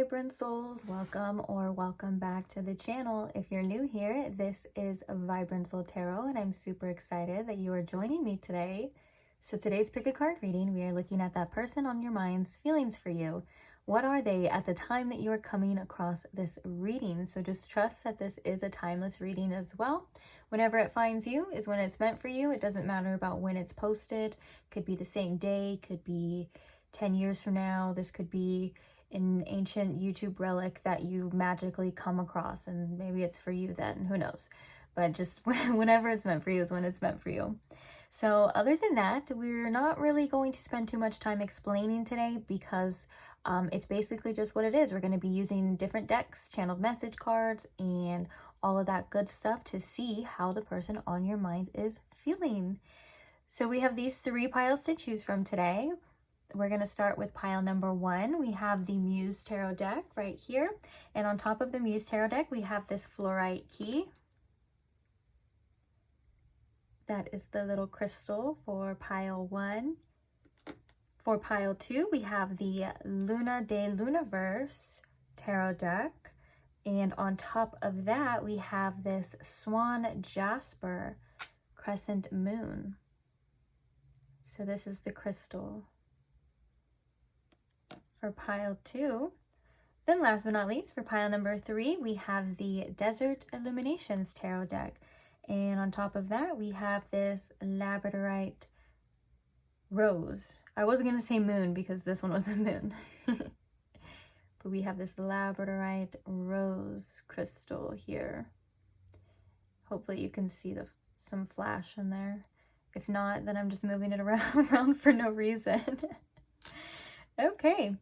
vibrant souls, welcome back to the channel. If you're new here, this is Vibrant Soul Tarot, and I'm super excited that you are joining me today. So today's pick a card reading, we are looking at that person on your mind's feelings for you. What are they at the time that you are coming across this reading? So just trust that this is a timeless reading as well. Whenever it finds you is when it's meant for you. It doesn't matter about when it's posted. Could be the same day, could be 10 years from now. This could be an ancient YouTube relic that you magically come across, and maybe it's for you then, who knows. But just whenever it's meant for you is when it's meant for you. So other than that, we're not really going to spend too much time explaining today because it's basically just what it is. We're going to be using different decks, channeled message cards, and all of that good stuff to see how the person on your mind is feeling. So we have these 3 piles to choose from today. We're going to start with pile number 1. We have the Muse Tarot deck right here. And on top of the Muse Tarot deck, we have this fluorite key. That is the little crystal for pile 1. For pile 2, we have the Luna de Lunaverse Tarot deck. And on top of that, we have this Swan Jasper Crescent Moon. So this is the crystal for pile 2. Then last but not least, for pile number 3, we have the Desert Illuminations Tarot deck. And on top of that, we have this Labradorite Rose. I wasn't going to say moon because this one was a moon. But we have this Labradorite Rose crystal here. Hopefully you can see some flash in there. If not, then I'm just moving it around for no reason. Okay.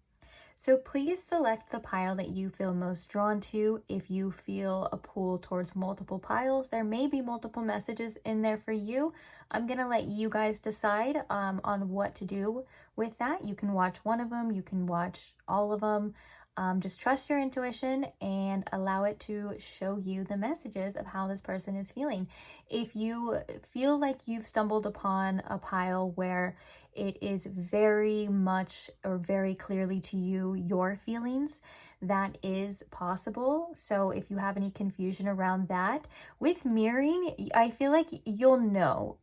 So please select the pile that you feel most drawn to. If you feel a pull towards multiple piles, there may be multiple messages in there for you. I'm going to let you guys decide on what to do with that. You can watch one of them. You can watch all of them. Just trust your intuition and allow it to show you the messages of how this person is feeling. If you feel like you've stumbled upon a pile where it is very much or very clearly to you, your feelings, that is possible. So if you have any confusion around that, with mirroring, I feel like you'll know.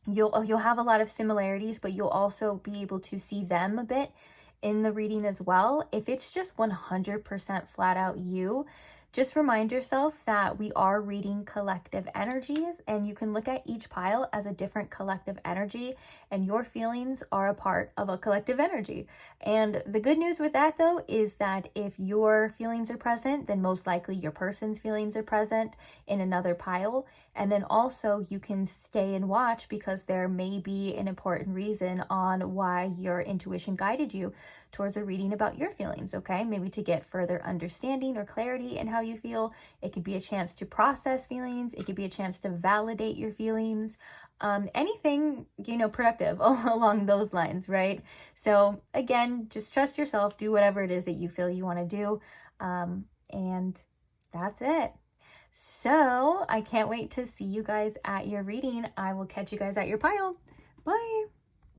You'll have a lot of similarities, but you'll also be able to see them a bit in the reading as well. If it's just 100% flat out you, just remind yourself that we are reading collective energies, and you can look at each pile as a different collective energy, and your feelings are a part of a collective energy. And the good news with that though is that if your feelings are present, then most likely your person's feelings are present in another pile. And then also you can stay and watch because there may be an important reason on why your intuition guided you towards a reading about your feelings, okay? Maybe to get further understanding or clarity in how you feel. It could be a chance to process feelings. It could be a chance to validate your feelings. Anything, productive along those lines, right? So again, just trust yourself, do whatever it is that you feel you want to do. And that's it. So I can't wait to see you guys at your reading. I will catch you guys at your pile. Bye.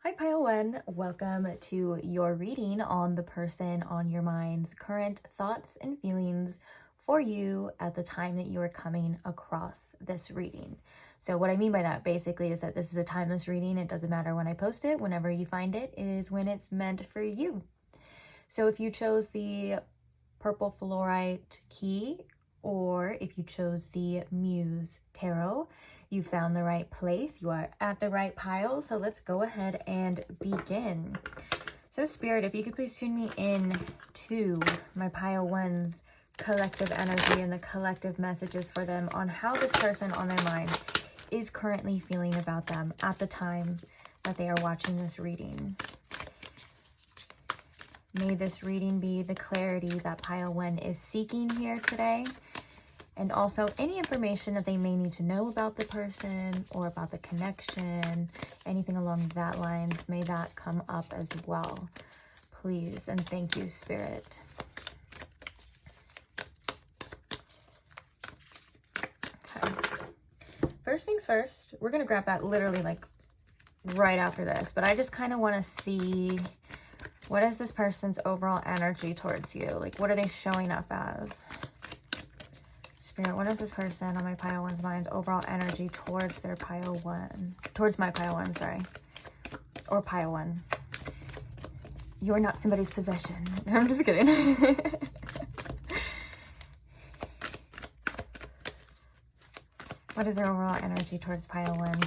Hi pile 1, welcome to your reading on the person on your mind's current thoughts and feelings for you at the time that you are coming across this reading. So what I mean by that basically is that this is a timeless reading. It doesn't matter when I post it. Whenever you find it is when it's meant for you. So if you chose the purple fluorite key, or if you chose the Muse Tarot, you found the right place. You are at the right pile. So let's go ahead and begin. So Spirit, if you could please tune me in to my pile 1's collective energy and the collective messages for them on how this person on their mind is currently feeling about them at the time that they are watching this reading. May this reading be the clarity that pile 1 is seeking here today. And also any information that they may need to know about the person or about the connection, anything along that lines, may that come up as well, please. And thank you, Spirit. Okay. First things first, we're going to grab that literally like right after this, but I just kind of want to see What is this person's overall energy towards you? Like, what are they showing up as? Spirit, what is this person on my pile one's mind overall energy towards their pile one? Towards my pile one, sorry. Or pile one. You're not somebody's possession. I'm just kidding. What is their overall energy towards pile one?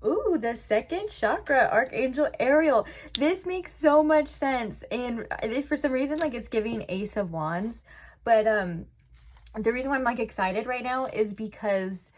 Ooh, the second chakra, Archangel Ariel. This makes so much sense. And this, for some reason, like, it's giving Ace of Wands. But the reason why I'm, like, excited right now is because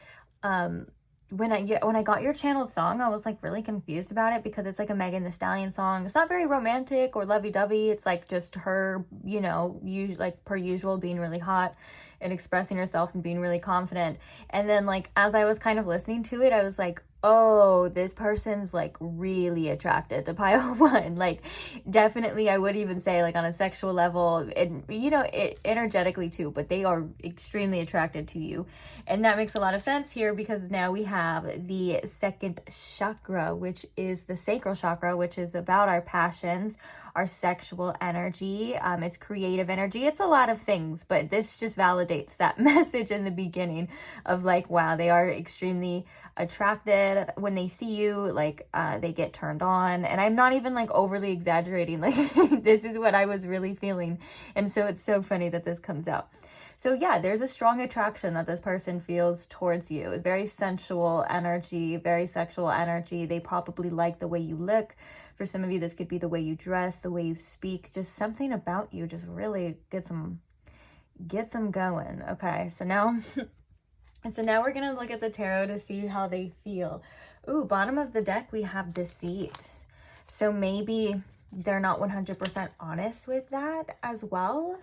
when I got your channeled song, I was, like, really confused about it, because it's like a Megan Thee Stallion song. It's not very romantic or lovey-dovey. It's like just her, you know, like per usual, being really hot and expressing herself and being really confident. And then, like, as I was kind of listening to it, I was like, oh, this person's, like, really attracted to pile one. Like, definitely, I would even say, like, on a sexual level, and, you know, energetically too, but they are extremely attracted to you. And that makes a lot of sense here, because now we have the second chakra, which is the sacral chakra, which is about our passions, our sexual energy. It's creative energy. It's a lot of things, but this just validates that message in the beginning of, like, wow, they are extremely attracted when they see you. Like, they get turned on. And I'm not even, like, overly exaggerating. Like, this is what I was really feeling. And so it's so funny that this comes out. So yeah, there's a strong attraction that this person feels towards you. Very sensual energy, very sexual energy. They probably like the way you look. For some of you, this could be the way you dress, the way you speak. Just something about you just really gets them going. Okay, so now we're gonna look at the tarot to see how they feel. Ooh, bottom of the deck, we have deceit. So maybe they're not 100% honest with that as well.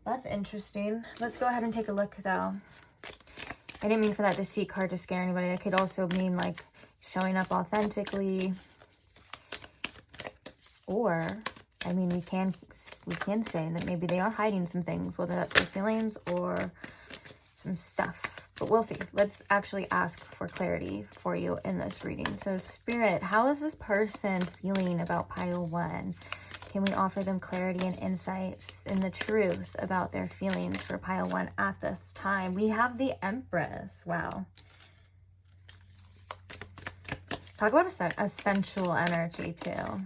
That's interesting. Let's go ahead and take a look, though. I didn't mean for that deceit card to scare anybody. It could also mean, like, showing up authentically. Or, I mean, we can say that maybe they are hiding some things, whether that's their feelings or some stuff. But we'll see. Let's actually ask for clarity for you in this reading. So, Spirit, how is this person feeling about pile one? Can we offer them clarity and insights and the truth about their feelings for pile one at this time? We have the Empress. Wow. Talk about a sensual energy, too.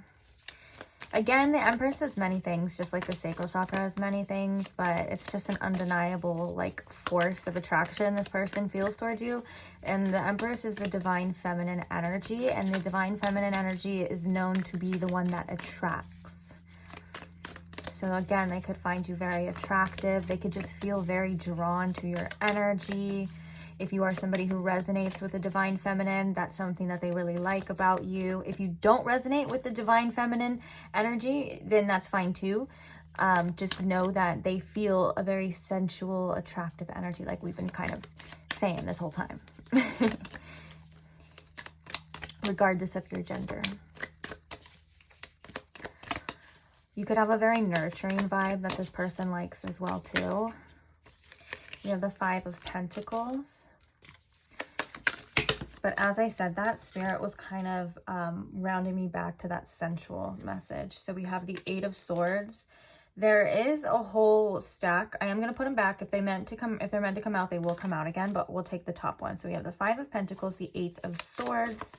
Again, the Empress is many things, just like the sacral chakra is many things, but it's just an undeniable, like, force of attraction this person feels towards you. And the Empress is the divine feminine energy, and the divine feminine energy is known to be the one that attracts. So again, they could find you very attractive. They could just feel very drawn to your energy. If you are somebody who resonates with the divine feminine, that's something that they really like about you. If you don't resonate with the divine feminine energy, then that's fine too. Just know that they feel a very sensual, attractive energy, like we've been kind of saying this whole time. Regardless of your gender. You could have a very nurturing vibe that this person likes as well too. You have the Five of Pentacles. But as I said that, Spirit was kind of rounding me back to that sensual message. So we have the Eight of Swords. There is a whole stack. I am going to put them back. If they're meant to come out, they will come out again, but we'll take the top one. So we have the Five of Pentacles, the Eight of Swords.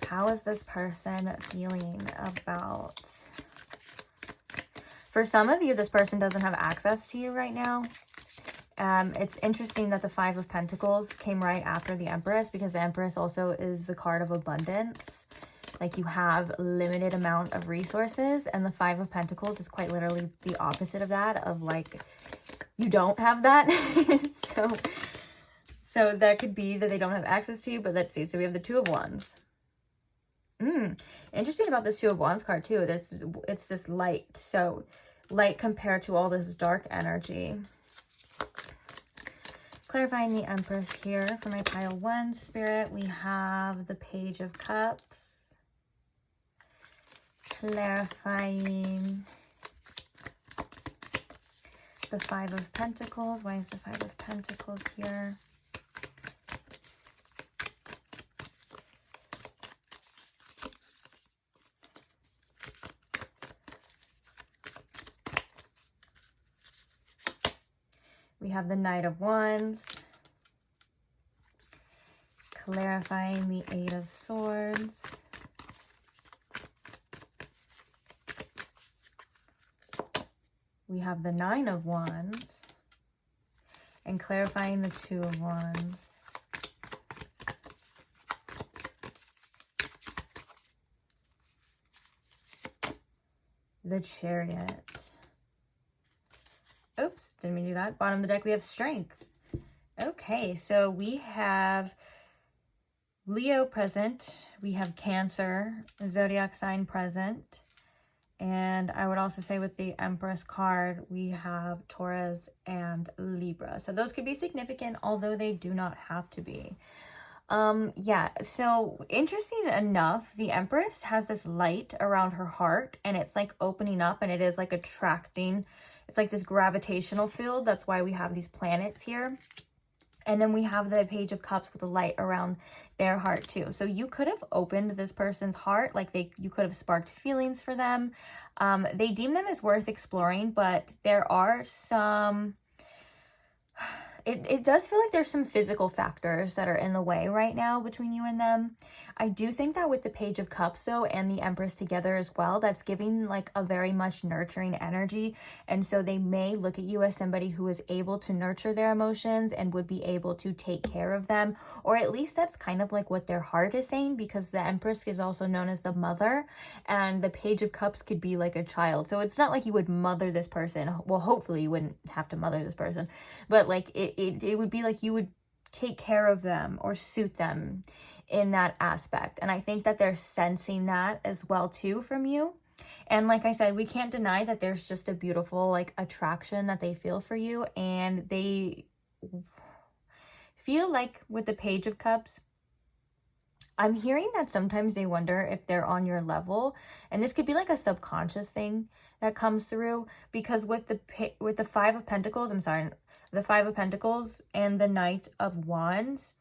How is this person feeling about... For some of you, this person doesn't have access to you right now. It's interesting that the Five of Pentacles came right after the Empress, because the Empress also is the card of abundance. Like, you have limited amount of resources, and the Five of Pentacles is quite literally the opposite of that, of, like, you don't have that. So that could be that they don't have access to you, but let's see. So we have the Two of Wands. Interesting about this Two of Wands card too. It's this light. So light compared to all this dark energy. Clarifying the Empress here for my pile one, Spirit. We have the Page of Cups. Clarifying the Five of Pentacles. Why is the Five of Pentacles here? have the Knight of Wands. Clarifying the Eight of Swords. We have the Nine of Wands. And clarifying the Two of Wands. The Chariot. Oops, didn't mean to do that. Bottom of the deck, we have Strength. Okay, so we have Leo present. We have Cancer, zodiac sign present. And I would also say with the Empress card, we have Taurus and Libra. So those could be significant, although they do not have to be. Yeah, so interesting enough, the Empress has this light around her heart, and it's like opening up, and it is like attracting. It's like this gravitational field. That's why we have these planets here. And then we have the Page of Cups with the light around their heart too. So you could have opened this person's heart, like you could have sparked feelings for them. They deem them as worth exploring, but there are some... It does feel like there's some physical factors that are in the way right now between you and them. I do think that with the Page of Cups, though, and the Empress together as well, that's giving like a very much nurturing energy. And so they may look at you as somebody who is able to nurture their emotions and would be able to take care of them. Or at least that's kind of like what their heart is saying, because the Empress is also known as the mother, and the Page of Cups could be like a child. So it's not like you would mother this person. Well, hopefully you wouldn't have to mother this person, but like it would be like you would take care of them or suit them in that aspect. And I think that they're sensing that as well too from you. And like I said, we can't deny that there's just a beautiful like attraction that they feel for you. And they feel like with the Page of Cups, I'm hearing that sometimes they wonder if they're on your level, and this could be like a subconscious thing that comes through, because with the Five of Pentacles, the Five of Pentacles and the Knight of Wands,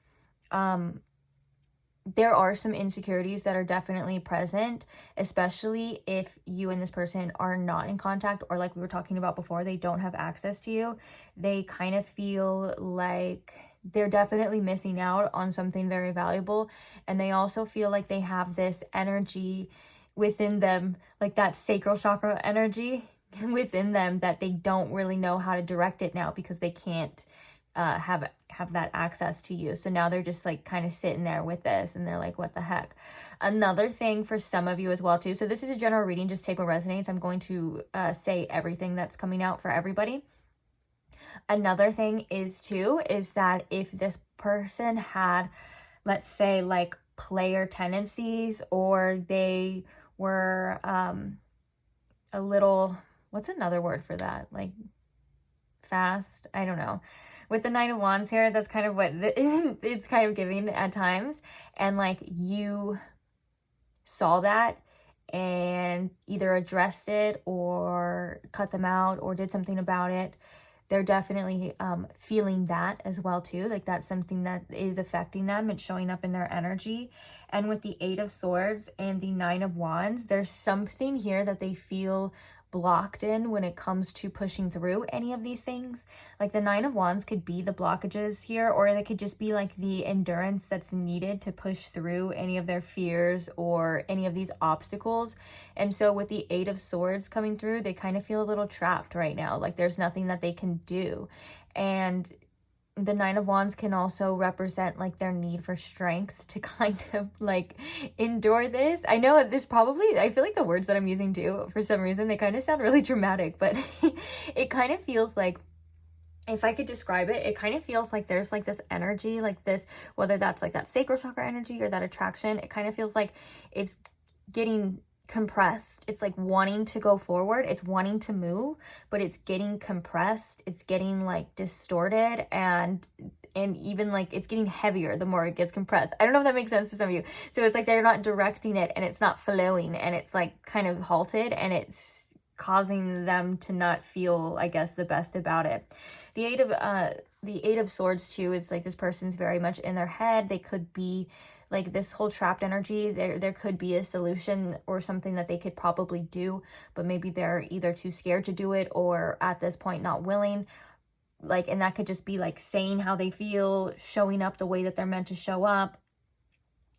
there are some insecurities that are definitely present, especially if you and this person are not in contact, or like we were talking about before, they don't have access to you. They kind of feel like they're definitely missing out on something very valuable. And they also feel like they have this energy within them, like that sacral chakra energy within them, that they don't really know how to direct it now because they can't have that access to you. So now they're just like kind of sitting there with this, and they're like, what the heck? Another thing for some of you as well too, so this is a general reading, just take what resonates. I'm going to say everything that's coming out for everybody. Another thing is that if this person had, let's say, like player tendencies, or they were a little, what's another word for that? Like fast? I don't know. With the Nine of Wands here, that's kind of what it's kind of giving at times. And like you saw that and either addressed it or cut them out or did something about it. They're definitely feeling that as well too. Like that's something that is affecting them. It's showing up in their energy. And with the Eight of Swords and the Nine of Wands, there's something here that they feel blocked in when it comes to pushing through any of these things. Like the Nine of Wands could be the blockages here, or they could just be like the endurance that's needed to push through any of their fears or any of these obstacles. And so with the Eight of Swords coming through, they kind of feel a little trapped right now. Like there's nothing that they can do. And the Nine of Wands can also represent like their need for strength to kind of like endure this. I know this probably, I feel like the words that I'm using too, for some reason, they kind of sound really dramatic, but it kind of feels like, if I could describe it, it kind of feels like there's like this energy, like this, whether that's like that sacral chakra energy or that attraction, it kind of feels like it's getting compressed. It's like wanting to go forward, it's wanting to move, but it's getting compressed, it's getting like distorted, and even like it's getting heavier the more it gets compressed. I don't know if that makes sense to some of you. So it's like they're not directing it, and it's not flowing, and it's like kind of halted, and it's causing them to not feel, I guess, the best about it. The Eight of Swords too is like this person's very much in their head. They could be like this whole trapped energy. There could be a solution or something that they could probably do, but maybe they're either too scared to do it or at this point not willing. like, and that could just be like saying how they feel, showing up the way that they're meant to show up.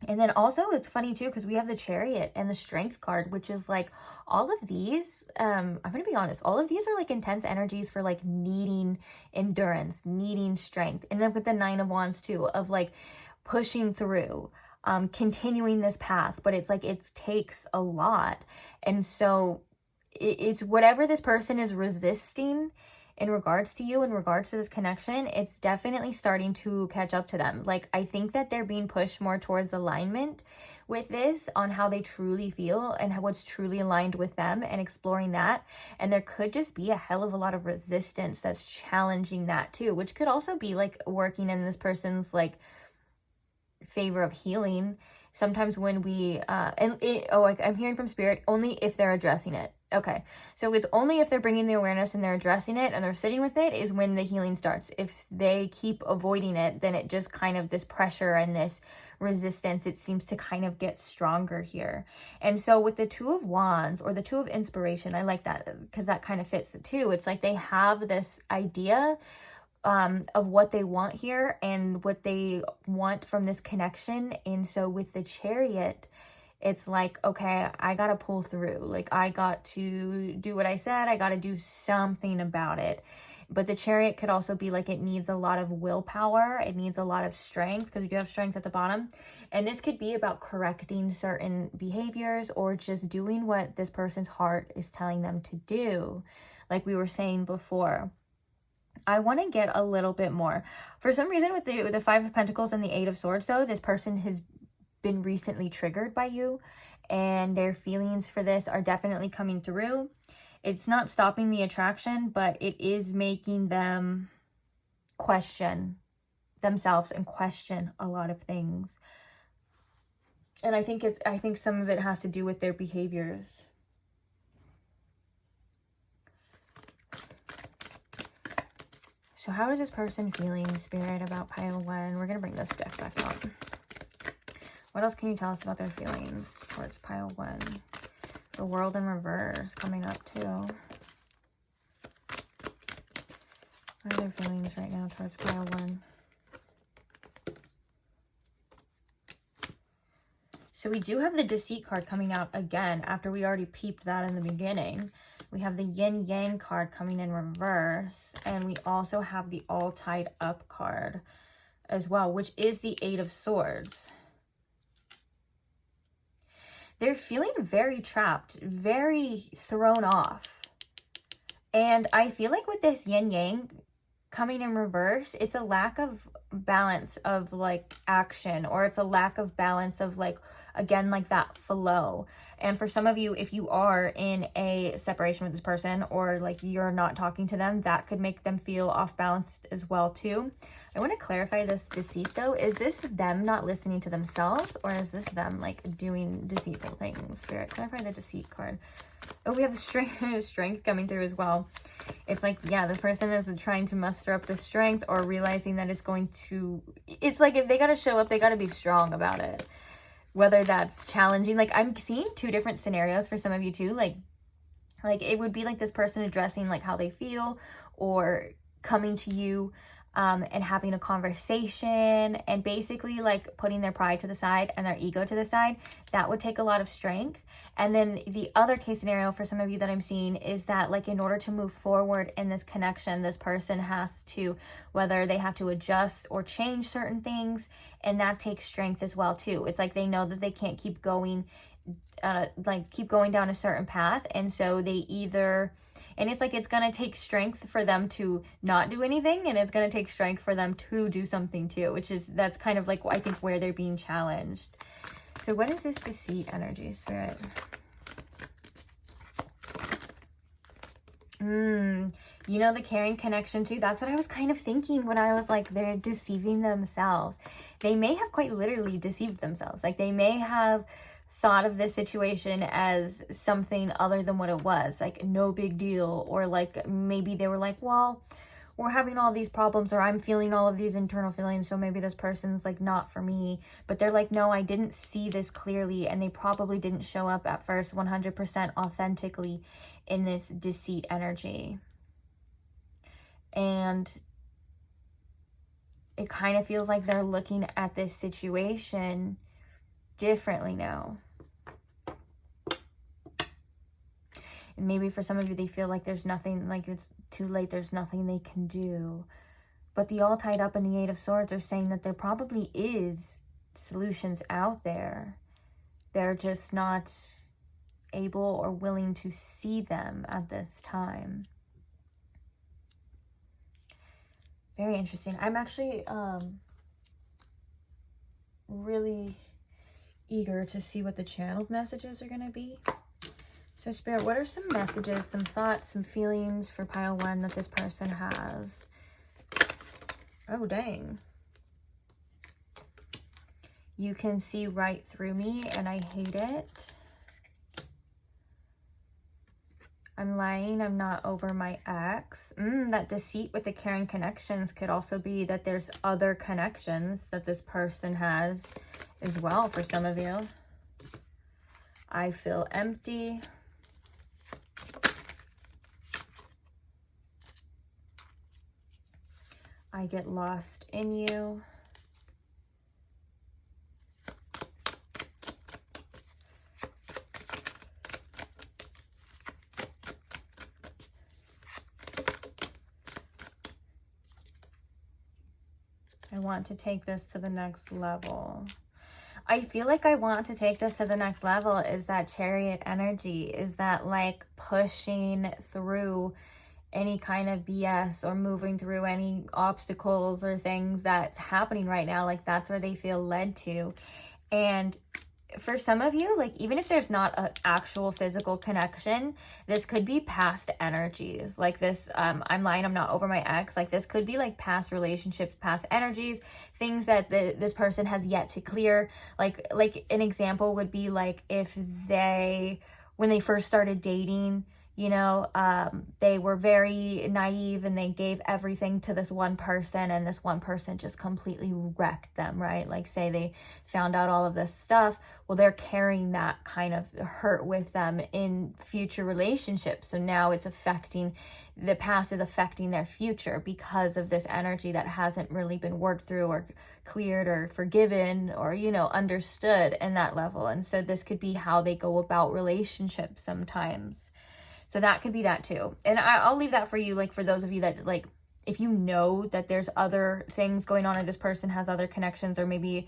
And then also it's funny too, because we have the Chariot and the Strength card, which is like all of these, I'm going to be honest, all of these are like intense energies for like needing endurance, needing strength. And then with the Nine of Wands too, of like pushing through, continuing this path, but it's like it takes a lot. And so it's whatever this person is resisting in regards to you, in regards to this connection, it's definitely starting to catch up to them. Like, I think that they're being pushed more towards alignment with this, on how they truly feel and what's truly aligned with them, and exploring that. And there could just be a hell of a lot of resistance that's challenging that too, which could also be like working in this person's like favor of healing. Sometimes when we I'm hearing from Spirit, only if they're addressing it. Okay, so it's only if they're bringing the awareness and they're addressing it and they're sitting with it is when the healing starts. If they keep avoiding it, then it just kind of, this pressure and this resistance, it seems to kind of get stronger here. And so with the Two of Wands, or the Two of Inspiration, I like that because that kind of fits it too. It's like they have this idea of what they want here and what they want from this connection. And so with the Chariot, it's like, okay, I gotta pull through. Like, I got to do what I said. I gotta do something about it. But the Chariot could also be like, it needs a lot of willpower. It needs a lot of strength, because we do have strength at the bottom. And this could be about correcting certain behaviors, or just doing what this person's heart is telling them to do. Like we were saying before, I want to get a little bit more. For some reason with the Five of Pentacles and the Eight of Swords though, this person has been recently triggered by you, and their feelings for this are definitely coming through. It's not stopping the attraction, but it is making them question themselves and question a lot of things. And I think some of it has to do with their behaviors. So how is this person feeling, Spirit, about pile 1? We're going to bring this deck back up. What else can you tell us about their feelings towards pile 1? The World in reverse coming up too. What are their feelings right now towards pile 1? So we do have the Deceit card coming out again after we already peeped that in the beginning. We have the Yin Yang card coming in reverse. And we also have the All Tied Up card as well, which is the Eight of Swords. They're feeling very trapped, very thrown off. And I feel like with this Yin Yang coming in reverse, it's a lack of balance of like action, or it's a lack of balance of like, again, like that flow. And for some of you, if you are in a separation with this person, or like you're not talking to them, that could make them feel off balance as well too. I want to clarify this Deceit though. Is this them not listening to themselves, or is this them like doing deceitful things? Spirit, clarify the Deceit card. Oh, we have the strength coming through as well. It's like, yeah, this person is trying to muster up the strength, or realizing that it's going to, it's like if they got to show up, they got to be strong about it. Whether that's challenging, like I'm seeing two different scenarios for some of you too. Like it would be like this person addressing like how they feel, or coming to you and having a conversation, and basically like putting their pride to the side and their ego to the side. That would take a lot of strength. And then the other case scenario for some of you that I'm seeing is that like in order to move forward in this connection, this person has to, whether they have to adjust or change certain things, and that takes strength as well too. It's like they know that they can't keep going down a certain path, and so they either, and it's like it's gonna take strength for them to not do anything, and it's gonna take strength for them to do something too, which is, that's kind of like I think where they're being challenged. So what is this Deceit energy, Spirit? You know, the caring connection too. That's what I was kind of thinking when I was like, they're deceiving themselves. They may have quite literally deceived themselves. Like they may have thought of this situation as something other than what it was, like no big deal, or like maybe they were like, well, we're having all these problems, or I'm feeling all of these internal feelings, so maybe this person's like not for me. But they're like, no, I didn't see this clearly, and they probably didn't show up at first 100% authentically in this Deceit energy. And it kind of feels like they're looking at this situation differently now. And maybe for some of you, they feel like there's nothing, like it's too late, there's nothing they can do. But the all tied up in the Eight of Swords are saying that there probably is solutions out there. They're just not able or willing to see them at this time. Very interesting. I'm actually really eager to see what the channeled messages are going to be. So Spirit, what are some messages, some thoughts, some feelings for pile 1 that this person has? Oh, dang. You can see right through me and I hate it. I'm lying, I'm not over my ex. That deceit with the caring connections could also be that there's other connections that this person has as well for some of you. I feel empty. I get lost in you. I want to take this to the next level. I feel like I want to take this to the next level is that Chariot energy, is that like pushing through any kind of BS or moving through any obstacles or things that's happening right now. Like that's where they feel led to. And for some of you, like even if there's not an actual physical connection, this could be past energies. Like this, I'm lying, I'm not over my ex. Like this could be like past relationships, past energies, things that this person has yet to clear. Like an example would be like if when they first started dating, you know, they were very naive and they gave everything to this one person and this one person just completely wrecked them, right? Like say they found out all of this stuff. Well, they're carrying that kind of hurt with them in future relationships. So now it's affecting, the past is affecting their future because of this energy that hasn't really been worked through or cleared or forgiven or, you know, understood in that level. And so this could be how they go about relationships sometimes. So that could be that too. And I'll leave that for you, like for those of you that like, if you know that there's other things going on or this person has other connections or maybe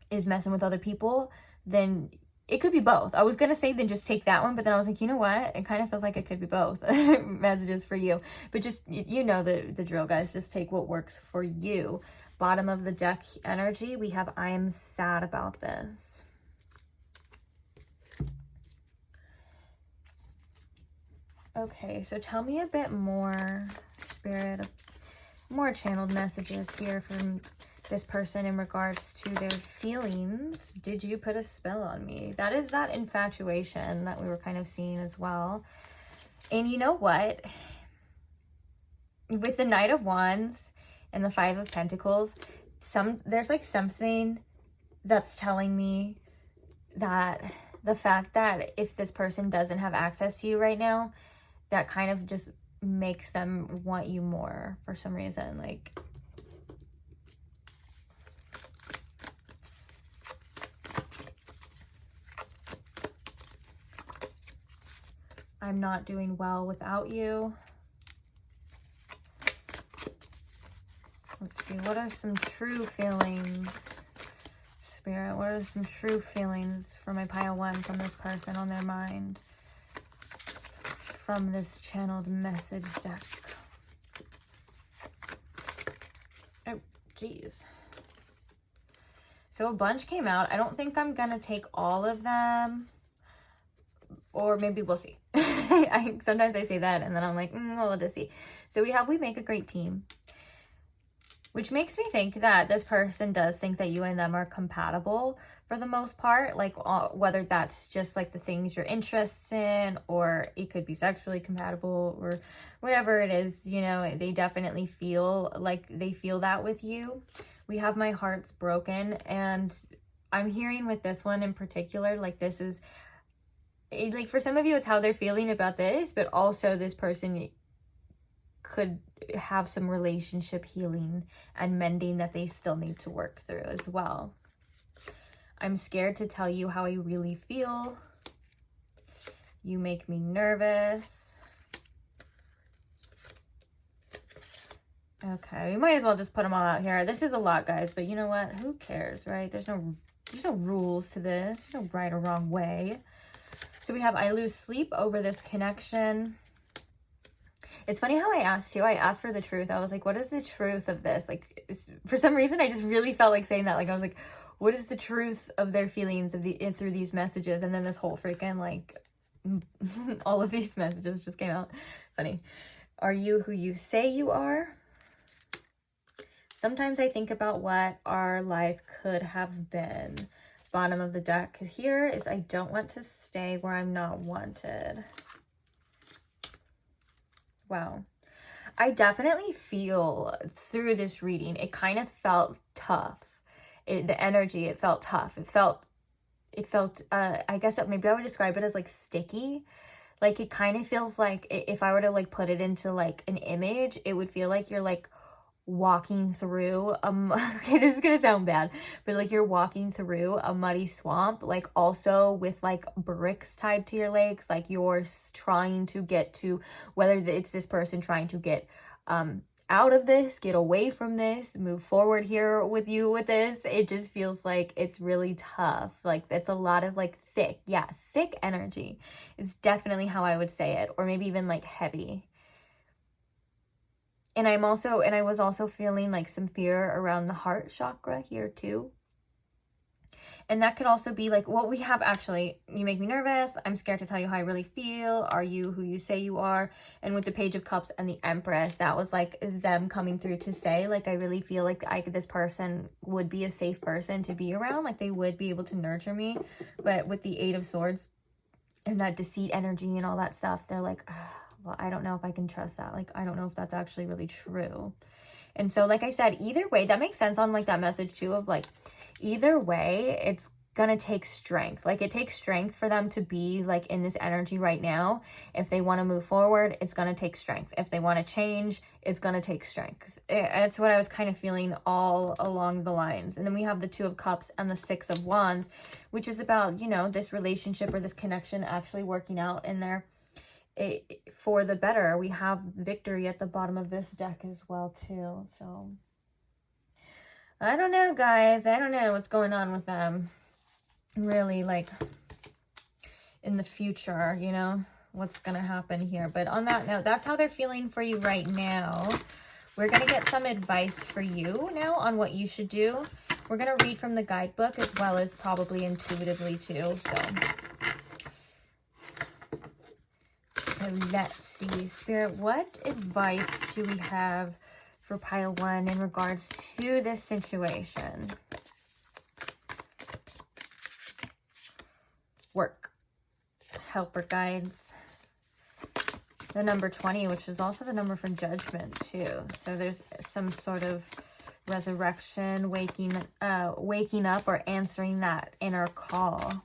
is messing with other people, then it could be both. I was going to say then just take that one, but then I was like, you know what? It kind of feels like it could be both messages for you. But just, you know the drill, guys. Just take what works for you. Bottom of the deck energy, we have I am sad about this. Okay, so tell me a bit more, Spirit, more channeled messages here from this person in regards to their feelings. Did you put a spell on me? That is that infatuation that we were kind of seeing as well. And you know what? With the Knight of Wands and the Five of Pentacles, there's like something that's telling me that the fact that if this person doesn't have access to you right now, that kind of just makes them want you more for some reason. Like, I'm not doing well without you. Let's see, what are some true feelings, Spirit? What are some true feelings for my pile 1 from this person on their mind? From this channeled message deck. Oh, geez. So a bunch came out. I don't think I'm gonna take all of them, or maybe we'll see. Sometimes I say that and then I'm like, we'll just see. So we make a great team, which makes me think that this person does think that you and them are compatible for the most part, like whether that's just like the things you're interested in, or it could be sexually compatible or whatever it is, you know, they definitely feel like they feel that with you. We have my heart's broken, and I'm hearing with this one in particular, like this is, like for some of you, it's how they're feeling about this, but also this person could have some relationship healing and mending that they still need to work through as well. I'm scared to tell you how I really feel. You make me nervous. Okay, we might as well just put them all out here. This is a lot, guys, but you know what? Who cares, right? There's no rules to this. There's no right or wrong way. So we have, I lose sleep over this connection. It's funny how I asked you. I asked for the truth. I was like, what is the truth of this? Like, for some reason, I just really felt like saying that. Like, I was like, what is the truth of their feelings through these messages? And then this whole freaking, like, all of these messages just came out. Funny. Are you who you say you are? Sometimes I think about what our life could have been. Bottom of the deck here is, I don't want to stay where I'm not wanted. Wow. I definitely feel through this reading, it kind of felt tough. The energy, it felt tough. It felt, I guess maybe I would describe it as like sticky. Like it kind of feels like, if I were to like put it into like an image, it would feel like you're like walking through okay, this is gonna sound bad, but like you're walking through a muddy swamp, like also with like bricks tied to your legs, like you're trying to get to, whether it's this person trying to get out of this, get away from this, move forward here with you with this. It just feels like it's really tough. Like it's a lot of like thick energy is definitely how I would say it, or maybe even like heavy. And I was also feeling like some fear around the heart chakra here too. And that could also be like what we have actually. You make me nervous. I'm scared to tell you how I really feel. Are you who you say you are? And with the Page of Cups and the Empress, that was like them coming through to say, like, I really feel like this person would be a safe person to be around. Like they would be able to nurture me. But with the Eight of Swords and that deceit energy and all that stuff, they're like, well, I don't know if I can trust that. Like, I don't know if that's actually really true. And so, like I said, either way, that makes sense on like that message too of like, either way, it's gonna take strength. Like it takes strength for them to be like in this energy right now. If they want to move forward, it's gonna take strength. If they want to change, it's gonna take strength. It's what I was kind of feeling all along the lines. And then we have the Two of Cups and the Six of Wands, which is about, you know, this relationship or this connection actually working out in there for the better. We have victory at the bottom of this deck as well too. So I don't know, guys. I don't know what's going on with them really, like in the future, you know, what's gonna happen here. But on that note, that's how they're feeling for you right now. We're gonna get some advice for you now on what you should do. We're gonna read from the guidebook as well as probably intuitively too. So let's see, Spirit, what advice do we have for pile one in regards to this situation? Work, helper guides, the number 20, which is also the number for judgment too. So there's some sort of resurrection, waking up or answering that inner call.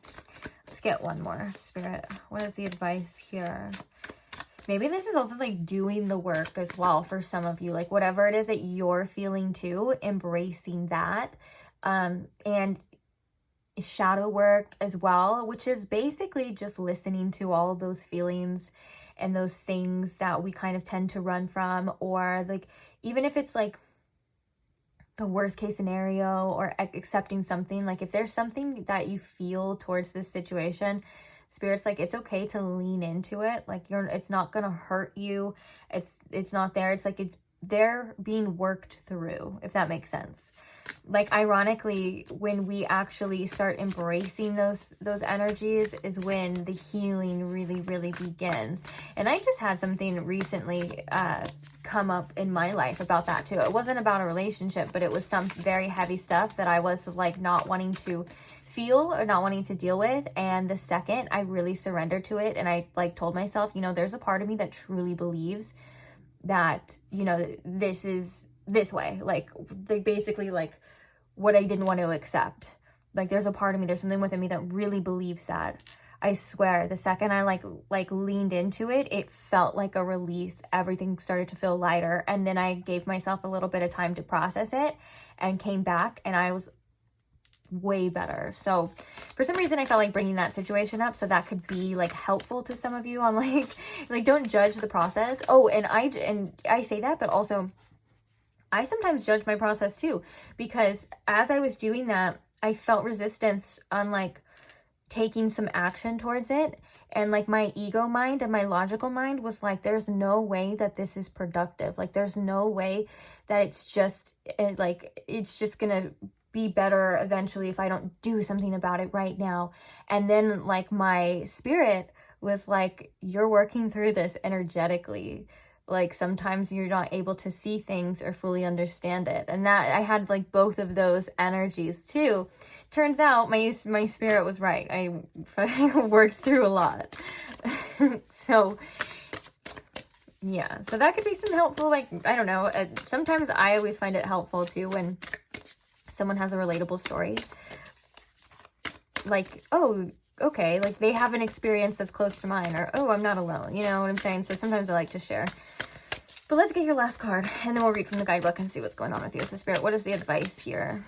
Let's get one more, Spirit. What is the advice here? Maybe this is also like doing the work as well for some of you, like whatever it is that you're feeling too, embracing that, and shadow work as well, which is basically just listening to all of those feelings and those things that we kind of tend to run from, or like even if it's like the worst case scenario or accepting something, like if there's something that you feel towards this situation, Spirit's like, it's okay to lean into it. Like it's not gonna hurt you. It's not there. It's like they're being worked through, if that makes sense. Like ironically, when we actually start embracing those energies is when the healing really, really begins. And I just had something recently come up in my life about that too. It wasn't about a relationship, but it was some very heavy stuff that I was like not wanting to feel or not wanting to deal with. And the second I really surrendered to it and I like told myself, you know, there's a part of me that truly believes that, you know, this is this way, like basically like what I didn't want to accept. Like there's a part of me, there's something within me that really believes that. I swear, the second I like leaned into it, it felt like a release. Everything started to feel lighter. And then I gave myself a little bit of time to process it and came back, and I was way better. So for some reason I felt like bringing that situation up, so that could be like helpful to some of you on like don't judge the process. Oh, and I say that, but also I sometimes judge my process too, because as I was doing that, I felt resistance on like taking some action towards it. And like my ego mind and my logical mind was like, there's no way that this is productive. Like there's no way that it's just gonna be better eventually if I don't do something about it right now. And then like my spirit was like, you're working through this energetically. Like sometimes you're not able to see things or fully understand it. And that I had like both of those energies too. Turns out my spirit was right. I worked through a lot. So yeah, so that could be some helpful, like, I don't know. Sometimes I always find it helpful too when someone has a relatable story. Like, oh, okay, like they have an experience that's close to mine, or, oh, I'm not alone. You know what I'm saying? So sometimes I like to share. But let's get your last card, and then we'll read from the guidebook and see what's going on with you. So Spirit, what is the advice here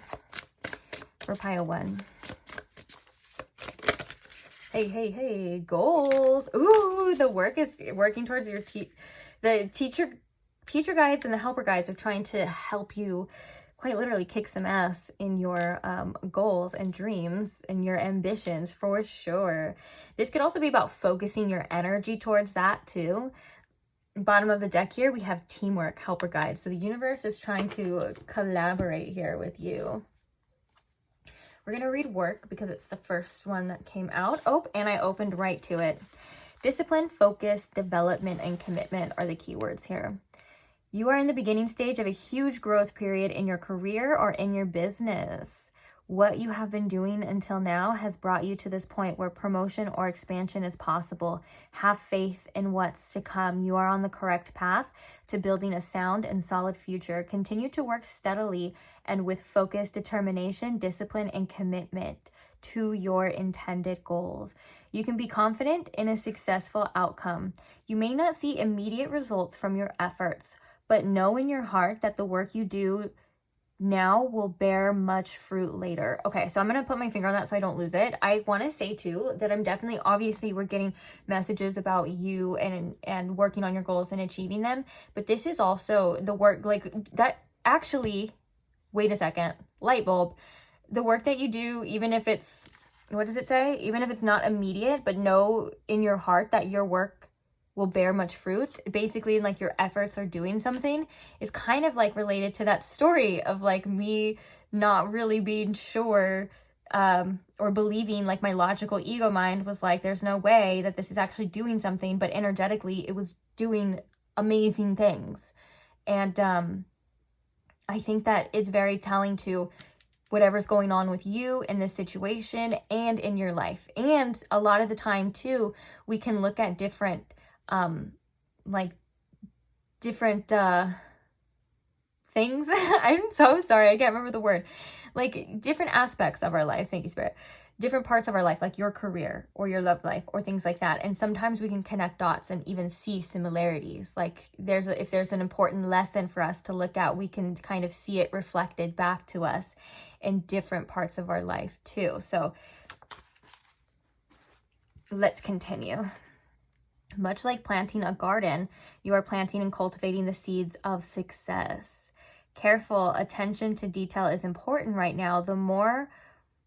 for pile 1? Hey, goals. Ooh, the work is working towards your the teacher guides and the helper guides are trying to help you quite literally kick some ass in your goals and dreams and your ambitions, for sure. This could also be about focusing your energy towards that too. Bottom of the deck here, we have teamwork, helper guides. So the universe is trying to collaborate here with you. We're going to read work because it's the first one that came out. Oh, and I opened right to it. Discipline, focus, development, and commitment are the keywords here. You are in the beginning stage of a huge growth period in your career or in your business. What you have been doing until now has brought you to this point where promotion or expansion is possible. Have faith in what's to come. You are on the correct path to building a sound and solid future. Continue to work steadily and with focus, determination, discipline, and commitment to your intended goals. You can be confident in a successful outcome. You may not see immediate results from your efforts, but know in your heart that the work you do now will bear much fruit later. Okay, so I'm going to put my finger on that so I don't lose it. I want to say too that I'm definitely, obviously we're getting messages about you and working on your goals and achieving them, but this is also the work, like that actually, wait a second, light bulb, the work that you do, even if it's, what does it say? Even if it's not immediate, but know in your heart that your work will bear much fruit, basically, like your efforts are doing something, is kind of like related to that story of like me not really being sure or believing, like my logical ego mind was like, there's no way that this is actually doing something, but energetically it was doing amazing things. And I think that it's very telling to whatever's going on with you in this situation and in your life. And a lot of the time too, we can look at different things. I'm so sorry, I can't remember the word. Like different aspects of our life. Thank you, Spirit. Different parts of our life, like your career or your love life or things like that. And sometimes we can connect dots and even see similarities. Like if there's an important lesson for us to look at, we can kind of see it reflected back to us in different parts of our life too. So let's continue. Much like planting a garden, you are planting and cultivating the seeds of success. Careful attention to detail is important right now. The more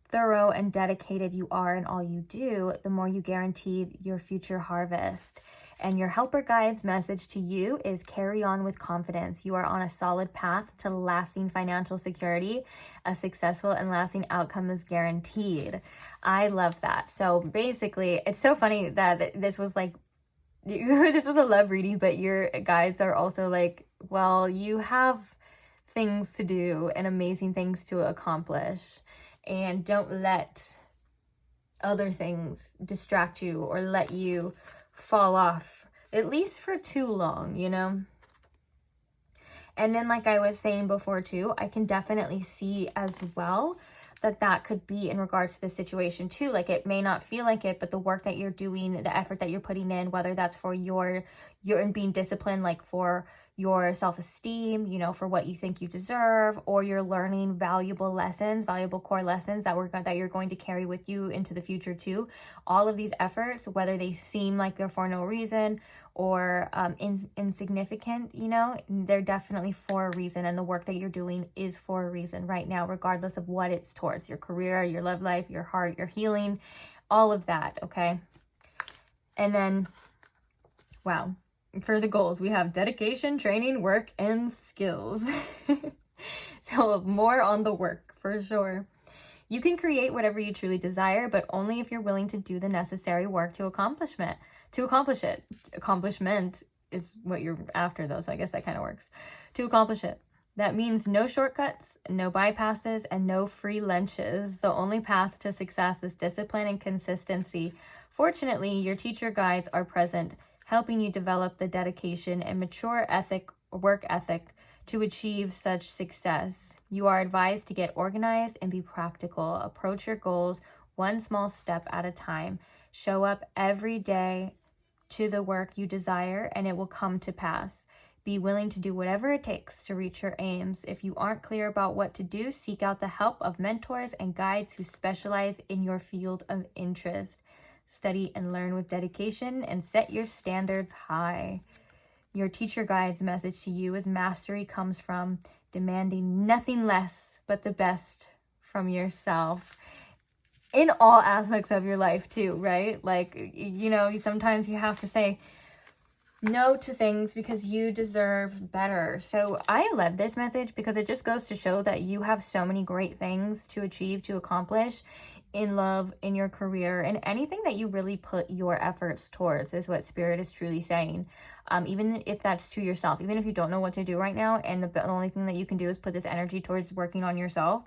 thorough and dedicated you are in all you do, the more you guarantee your future harvest. And your helper guide's message to you is carry on with confidence. You are on a solid path to lasting financial security. A successful and lasting outcome is guaranteed. I love that. So basically, it's so funny that this was like, this was a love reading, but your guides are also like, well, you have things to do and amazing things to accomplish, and don't let other things distract you or let you fall off, at least for too long, you know? And then, like I was saying before too, I can definitely see as well that could be in regards to the situation too. Like, it may not feel like it, but the work that you're doing, the effort that you're putting in, whether that's for your being disciplined, like for your self-esteem, you know, for what you think you deserve, or you're learning valuable lessons, valuable core lessons that you're going to carry with you into the future too. All of these efforts, whether they seem like they're for no reason or insignificant, you know, they're definitely for a reason, and the work that you're doing is for a reason right now, regardless of what it's towards: your career, your love life, your heart, your healing, all of that. Okay. And then, wow, for the goals, we have dedication, training, work, and skills. So more on the work for sure. You can create whatever you truly desire, but only if you're willing to do the necessary work to accomplish it. Accomplishment is what you're after though, so I guess that kind of works. To accomplish it. That means no shortcuts, no bypasses, and no free lunches. The only path to success is discipline and consistency. Fortunately, your teacher guides are present, helping you develop the dedication and mature work ethic to achieve such success. You are advised to get organized and be practical. Approach your goals one small step at a time. Show up every day to the work you desire, and it will come to pass. Be willing to do whatever it takes to reach your aims. If you aren't clear about what to do, seek out the help of mentors and guides who specialize in your field of interest. Study and learn with dedication and set your standards high. Your teacher guide's message to you is mastery comes from demanding nothing less but the best from yourself in all aspects of your life too, right? Like, you know, sometimes you have to say no to things because you deserve better. So I love this message because it just goes to show that you have so many great things to achieve, to accomplish in love, in your career, and anything that you really put your efforts towards is what Spirit is truly saying. Even if that's to yourself, even if you don't know what to do right now, and the only thing that you can do is put this energy towards working on yourself,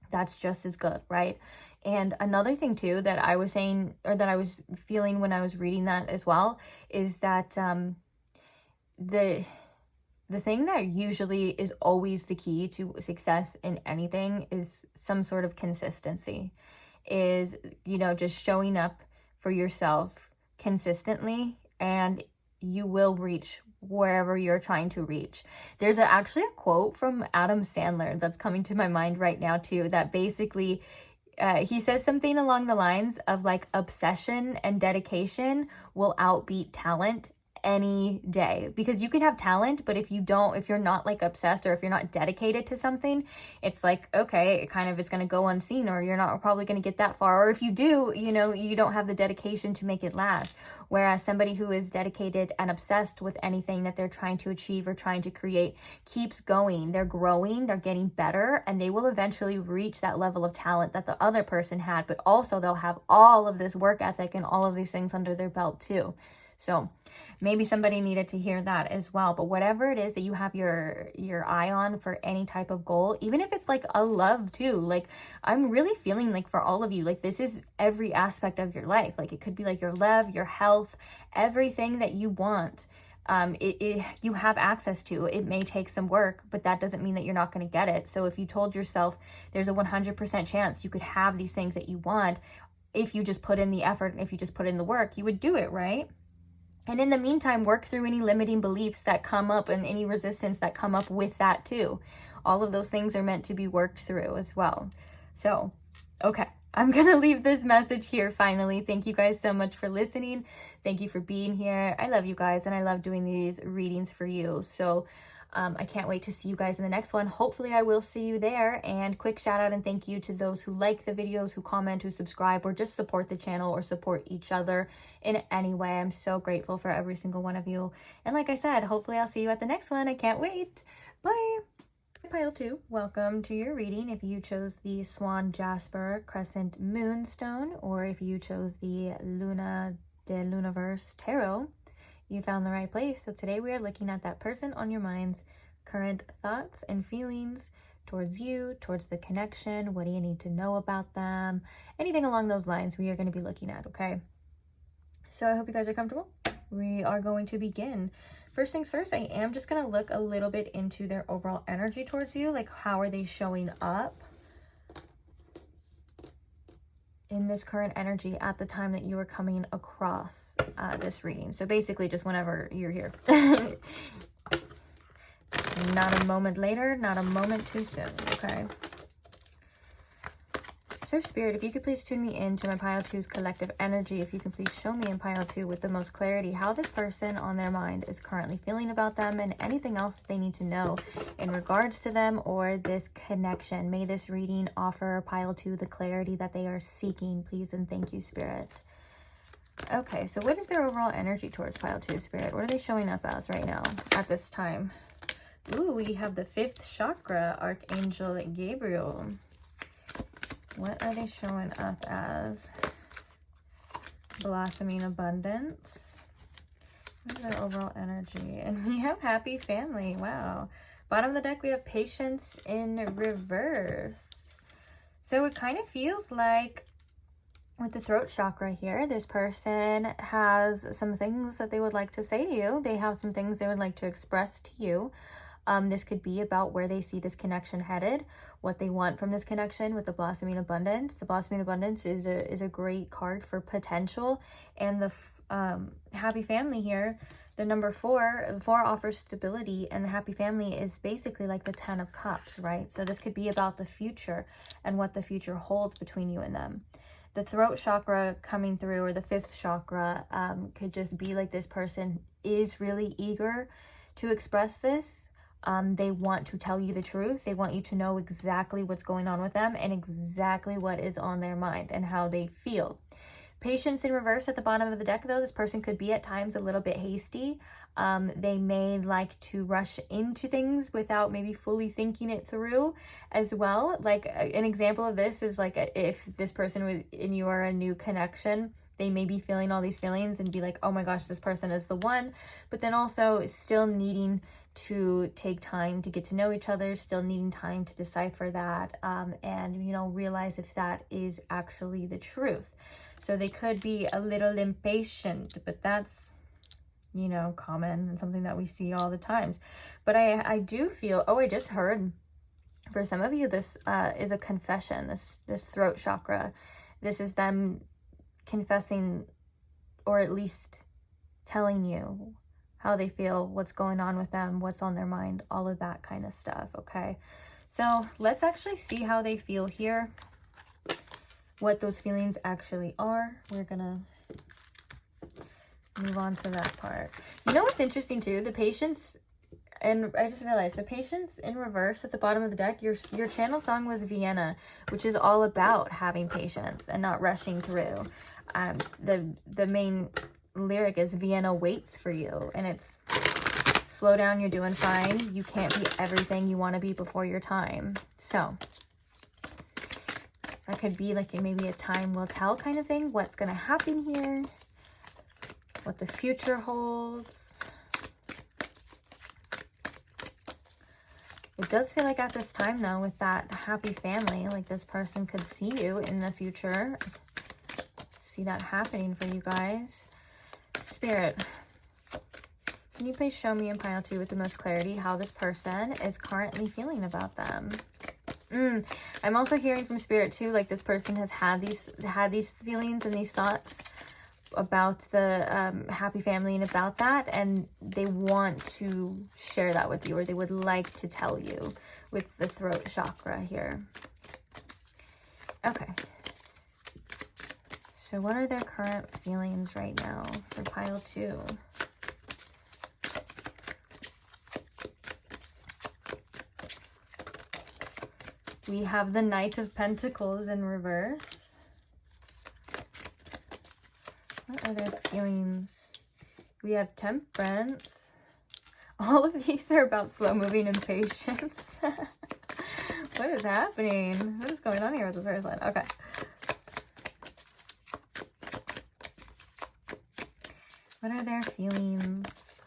that's just as good, right? And another thing too that I was saying, or that I was feeling when I was reading that as well, is that the thing that usually is always the key to success in anything is some sort of consistency. Is, you know, just showing up for yourself consistently, and you will reach wherever you're trying to reach. There's actually a quote from Adam Sandler that's coming to my mind right now too, that basically he says something along the lines of like, obsession and dedication will outbeat talent any day. Because you can have talent, but if you're not like obsessed, or if you're not dedicated to something, it's like, okay, it's going to go unseen, or you're not probably going to get that far. Or if you do, you know, you don't have the dedication to make it last. Whereas somebody who is dedicated and obsessed with anything that they're trying to achieve or trying to create keeps going. They're growing, they're getting better, and they will eventually reach that level of talent that the other person had, but also they'll have all of this work ethic and all of these things under their belt too. So maybe somebody needed to hear that as well. But whatever it is that you have your eye on for any type of goal, even if it's like a love too, like I'm really feeling like for all of you, like this is every aspect of your life. Like it could be like your love, your health, everything that you want. You have access to. It may take some work, but that doesn't mean that you're not going to get it. So if you told yourself there's a 100% chance you could have these things that you want, if you just put in the effort and if you just put in the work, you would do it, right? And in the meantime, work through any limiting beliefs that come up and any resistance that come up with that too. All of those things are meant to be worked through as well. So, okay, I'm going to leave this message here finally. Thank you guys so much for listening. Thank you for being here. I love you guys, and I love doing these readings for you. So I can't wait to see you guys in the next one. Hopefully I will see you there. And quick shout out and thank you to those who like the videos, who comment, who subscribe, or just support the channel or support each other in any way. I'm so grateful for every single one of you. And like I said, hopefully I'll see you at the next one. I can't wait. Bye. Pile 2, welcome to your reading. If you chose the Swan Jasper Crescent Moonstone, or if you chose the Lunaverse Tarot, you found the right place. So today we are looking at that person on your mind's current thoughts and feelings towards you, towards the connection. What do you need to know about them? Anything along those lines we are going to be looking at, okay? So I hope you guys are comfortable. We are going to begin. First things first, I am just going to look a little bit into their overall energy towards you. Like, how are they showing up? in this current energy at the time that you are coming across this reading. So basically just whenever you're here. Not a moment later, not a moment too soon, okay? So Spirit, if you could please tune me into my pile 2's collective energy, if you can please show me in pile 2 with the most clarity how this person on their mind is currently feeling about them and anything else that they need to know in regards to them or this connection. May this reading offer pile 2 the clarity that they are seeking, please and thank you, Spirit. Okay, so what is their overall energy towards pile 2, Spirit? What are they showing up as right now at this time? Ooh, we have the 5th chakra, Archangel Gabriel. What are they showing up as? Blossoming abundance. What is their overall energy? And we have happy family. Wow. Bottom of the deck, we have patience in reverse. So it kind of feels like with the throat chakra here, this person has some things that they would like to say to you. They have some things they would like to express to you. This could be about where they see this connection headed, what they want from this connection with the blossoming abundance. The blossoming abundance is a great card for potential, and the happy family here, the number 4, the 4 offers stability, and the happy family is basically like the 10 of cups, right? So this could be about the future and what the future holds between you and them. The throat chakra coming through, or the 5th chakra, could just be like this person is really eager to express this. They want to tell you the truth. They want you to know exactly what's going on with them and exactly what is on their mind and how they feel. Patience in reverse at the bottom of the deck, though. This person could be at times a little bit hasty. They may like to rush into things without maybe fully thinking it through as well. Like an example of this is like if this person was and you are a new connection, they may be feeling all these feelings and be like, oh my gosh, this person is the one. But then also still needing to take time to get to know each other, still needing time to decipher that, and, you know, realize if that is actually the truth. So they could be a little impatient, but that's, you know, common and something that we see all the times. But I do feel, oh, I just heard for some of you, this is a confession, this throat chakra. This is them confessing, or at least telling you how they feel, what's going on with them, what's on their mind, all of that kind of stuff, okay? So let's actually see how they feel here, what those feelings actually are. We're gonna move on to that part. You know what's interesting too? The patience, and I just realized the patience in reverse at the bottom of the deck, your channel song was Vienna, which is all about having patience and not rushing through. The main lyric is Vienna waits for you, and it's slow down, you're doing fine. You can't be everything you want to be before your time. So that could be like maybe a time will tell kind of thing. What's going to happen here, what the future holds. It does feel like at this time though, with that happy family, like this person could see you in the future. See that happening for you guys. Spirit, can you please show me in pile 2 with the most clarity how this person is currently feeling about them? I'm also hearing from Spirit too, like this person has had these feelings and these thoughts about the happy family and about that, and they want to share that with you, or they would like to tell you with the throat chakra here. Okay. So what are their current feelings right now for pile 2? We have the Knight of Pentacles in reverse. What are their feelings? We have Temperance. All of these are about slow moving and patience. What is happening? What is going on here with this person? Okay. What are their feelings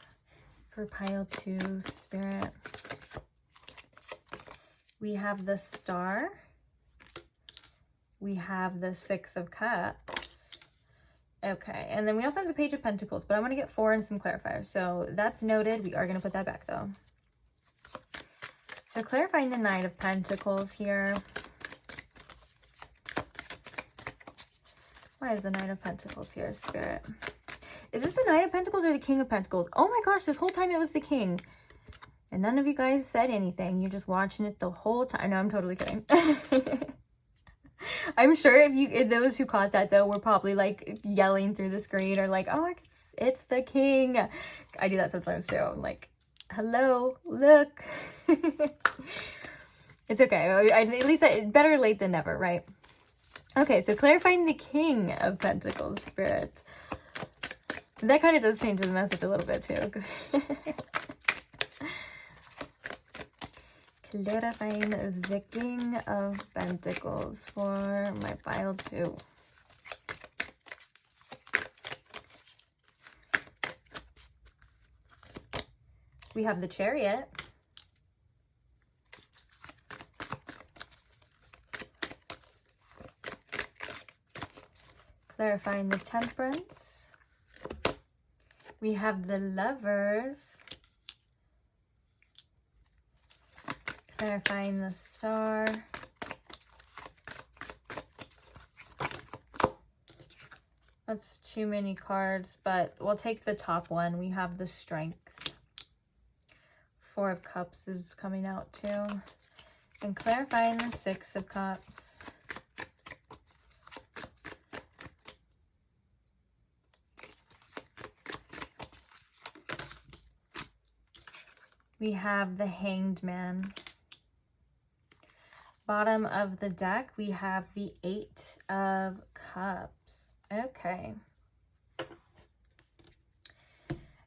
for pile 2, Spirit? We have the Star. We have the 6 of Cups. Okay, and then we also have the Page of Pentacles, but I want to get 4 and some clarifiers. So that's noted. We are going to put that back though. So clarifying the Knight of Pentacles here. Why is the Knight of Pentacles here, Spirit? Is this the Knight of Pentacles or the King of Pentacles? Oh my gosh, this whole time it was the King. And none of you guys said anything. You're just watching it the whole time. No, I'm totally kidding. I'm sure if those who caught that though were probably like yelling through the screen or like, oh, it's the King. I do that sometimes too. I'm like, hello, look. It's okay. At least better late than never, right? Okay, so clarifying the King of Pentacles, Spirit. That kind of does change the message a little bit too. Clarifying the King of Pentacles for my pile 2. We have the Chariot. Clarifying the Temperance. We have the Lovers. Clarifying the Star. That's too many cards, but we'll take the top one. We have the Strength. 4 of Cups is coming out too. And clarifying the 6 of Cups. We have the Hanged Man. Bottom of the deck, we have the 8 of Cups. Okay.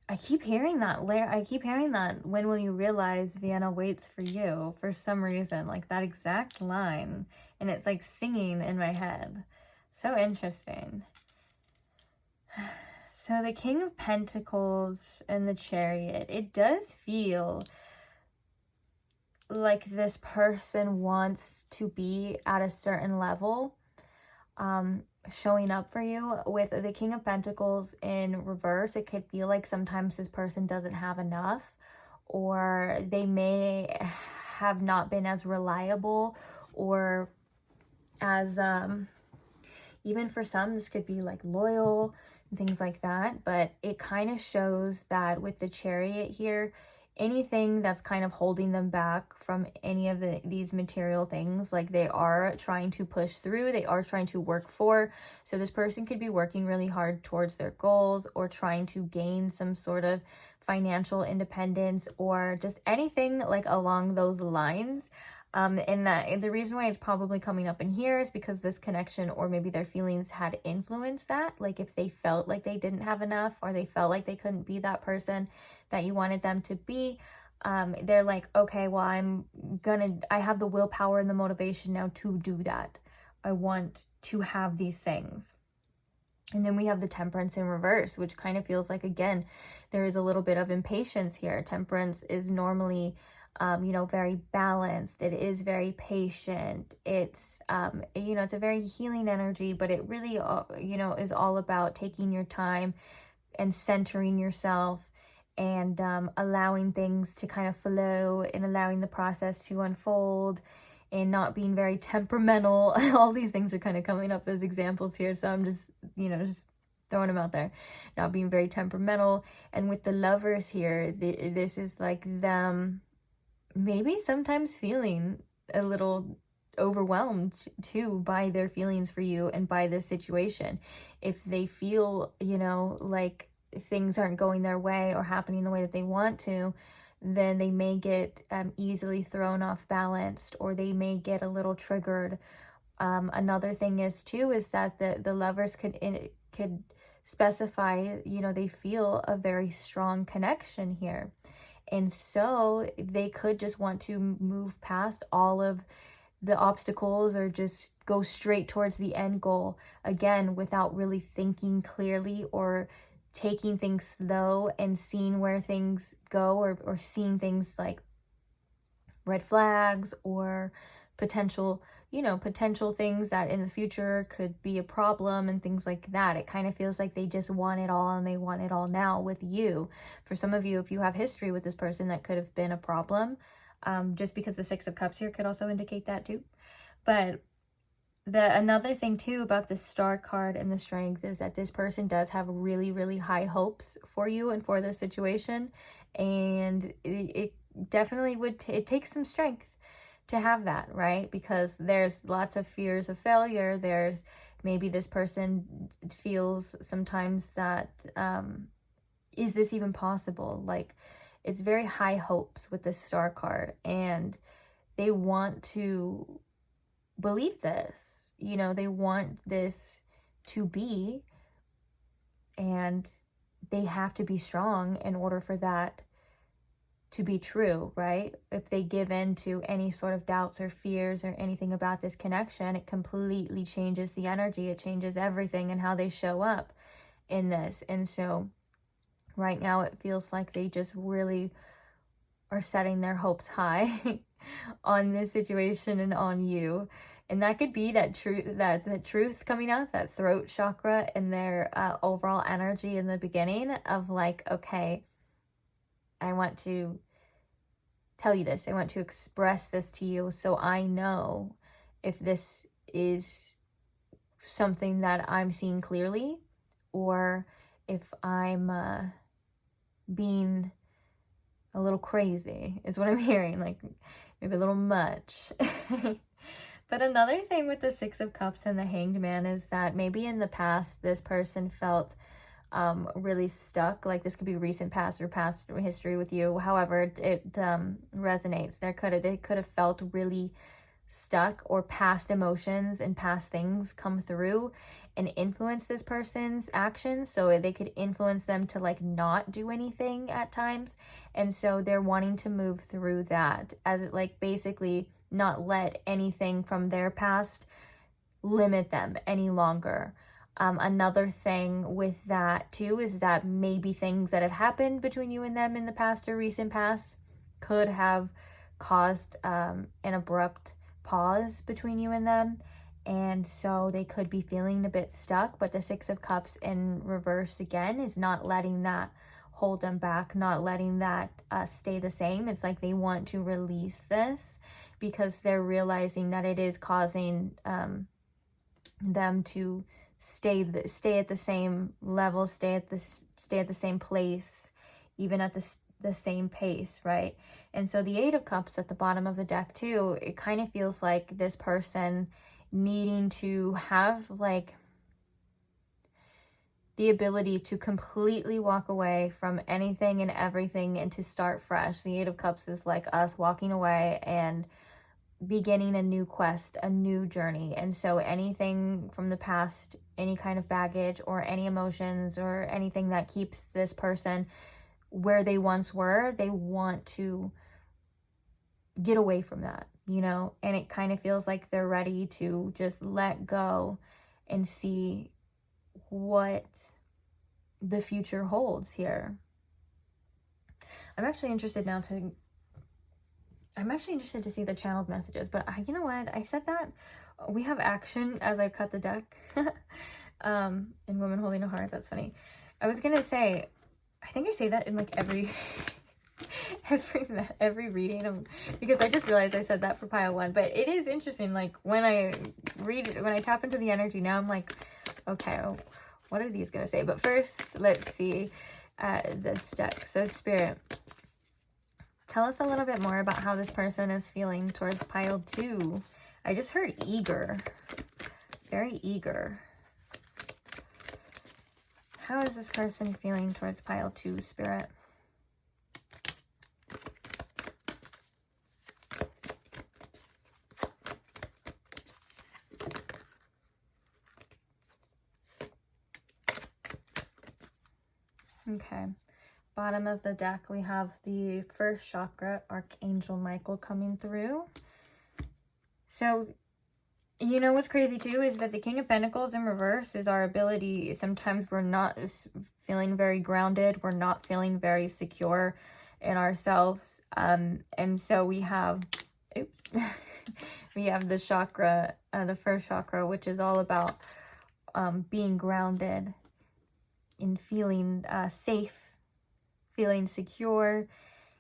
I keep hearing that. I keep hearing that. When will you realize Vienna waits for you? For some reason, like that exact line. And it's like singing in my head. So interesting. So the King of Pentacles and the Chariot, it does feel like this person wants to be at a certain level, showing up for you. With the King of Pentacles in reverse, it could feel like sometimes this person doesn't have enough, or they may have not been as reliable, or as even for some this could be like loyal and things like that. But it kind of shows that with the Chariot here, anything that's kind of holding them back from any of these material things, like they are trying to push through, they are trying to work for. So this person could be working really hard towards their goals, or trying to gain some sort of financial independence, or just anything like along those lines. And that the reason why it's probably coming up in here is because this connection, or maybe their feelings, had influenced that. Like if they felt like they didn't have enough, or they felt like they couldn't be that person that you wanted them to be, they're like, okay, well, I have the willpower and the motivation now to do that. I want to have these things. And then we have the Temperance in reverse, which kind of feels like, again, there is a little bit of impatience here. Temperance is normally very balanced. It is very patient. It's, it's a very healing energy, but it really, is all about taking your time and centering yourself, and allowing things to kind of flow, and allowing the process to unfold, and not being very temperamental. All these things are kind of coming up as examples here, so I'm just, just throwing them out there. Not being very temperamental. And with the Lovers here, this is like them maybe sometimes feeling a little overwhelmed too by their feelings for you and by this situation. If they feel, like things aren't going their way or happening the way that they want to, then they may get easily thrown off balanced, or they may get a little triggered. Another thing is that the Lovers could specify, they feel a very strong connection here. And so they could just want to move past all of the obstacles, or just go straight towards the end goal, again, without really thinking clearly, or taking things slow and seeing where things go, or seeing things like red flags, or potential things that in the future could be a problem, and things like that. It kind of feels like they just want it all, and they want it all now with you. For some of you, if you have history with this person, that could have been a problem, just because the 6 of Cups here could also indicate that too. But Another thing too about the Star card and the Strength is that this person does have really, really high hopes for you and for this situation, and it definitely would it takes some strength to have that, right? Because there's lots of fears of failure. There's maybe this person feels sometimes that is this even possible? Like, it's very high hopes with the Star card, and they want to believe this, you know, they want this to be, and they have to be strong in order for that to be true, right? If they give in to any sort of doubts or fears or anything about this connection, it completely changes the energy. It changes everything and how they show up in this. And so right now it feels like they just really are setting their hopes high on this situation and on you. And that could be that the truth coming out, that throat chakra, and their overall energy in the beginning of like, okay, I want to tell you this. I want to express this to you so I know if this is something that I'm seeing clearly, or if I'm being a little crazy is what I'm hearing, like maybe a little much. But another thing with the Six of Cups and the Hanged Man is that maybe in the past this person felt really stuck. Like this could be recent past or past history with you. However, it resonates. They could have felt really stuck, or past emotions and past things come through and influence this person's actions, so they could influence them to like not do anything at times. And so they're wanting to move through that, as it like basically not let anything from their past limit them any longer. Another thing with that too is that maybe things that have happened between you and them in the past or recent past could have caused an abrupt pause between you and them, and so they could be feeling a bit stuck. But the Six of Cups in reverse again is not letting that hold them back, not letting that stay the same. It's like they want to release this because they're realizing that it is causing them to stay at the same level, stay at the same place, even at the same pace, right? And so the Eight of Cups at the bottom of the deck too, it kind of feels like this person needing to have like the ability to completely walk away from anything and everything and to start fresh. The Eight of Cups is like us walking away and beginning a new quest, a new journey. And so anything from the past, any kind of baggage or any emotions or anything that keeps this person where they once were, they want to get away from that, you know? And it kind of feels like they're ready to just let go and see what the future holds here. I'm actually interested to see the channeled messages, but you know what? I said that we have action as I cut the deck. And women holding a heart. That's funny. I was gonna say, I think I say that in like every reading, because I just realized I said that for pile one. But it is interesting. Like when I read it, when I tap into the energy now, I'm like, okay, what are these gonna say? But first, let's see this deck. So Spirit, tell us a little bit more about how this person is feeling towards pile two. I just heard eager. Very eager. How is this person feeling towards pile two, Spirit? Okay. Bottom of the deck, we have the first chakra, Archangel Michael, coming through. So, you know what's crazy too is that the King of Pentacles in reverse is our ability. Sometimes we're not feeling very grounded. We're not feeling very secure in ourselves. And so we have, we have the chakra, the first chakra, which is all about being grounded and feeling safe, feeling secure,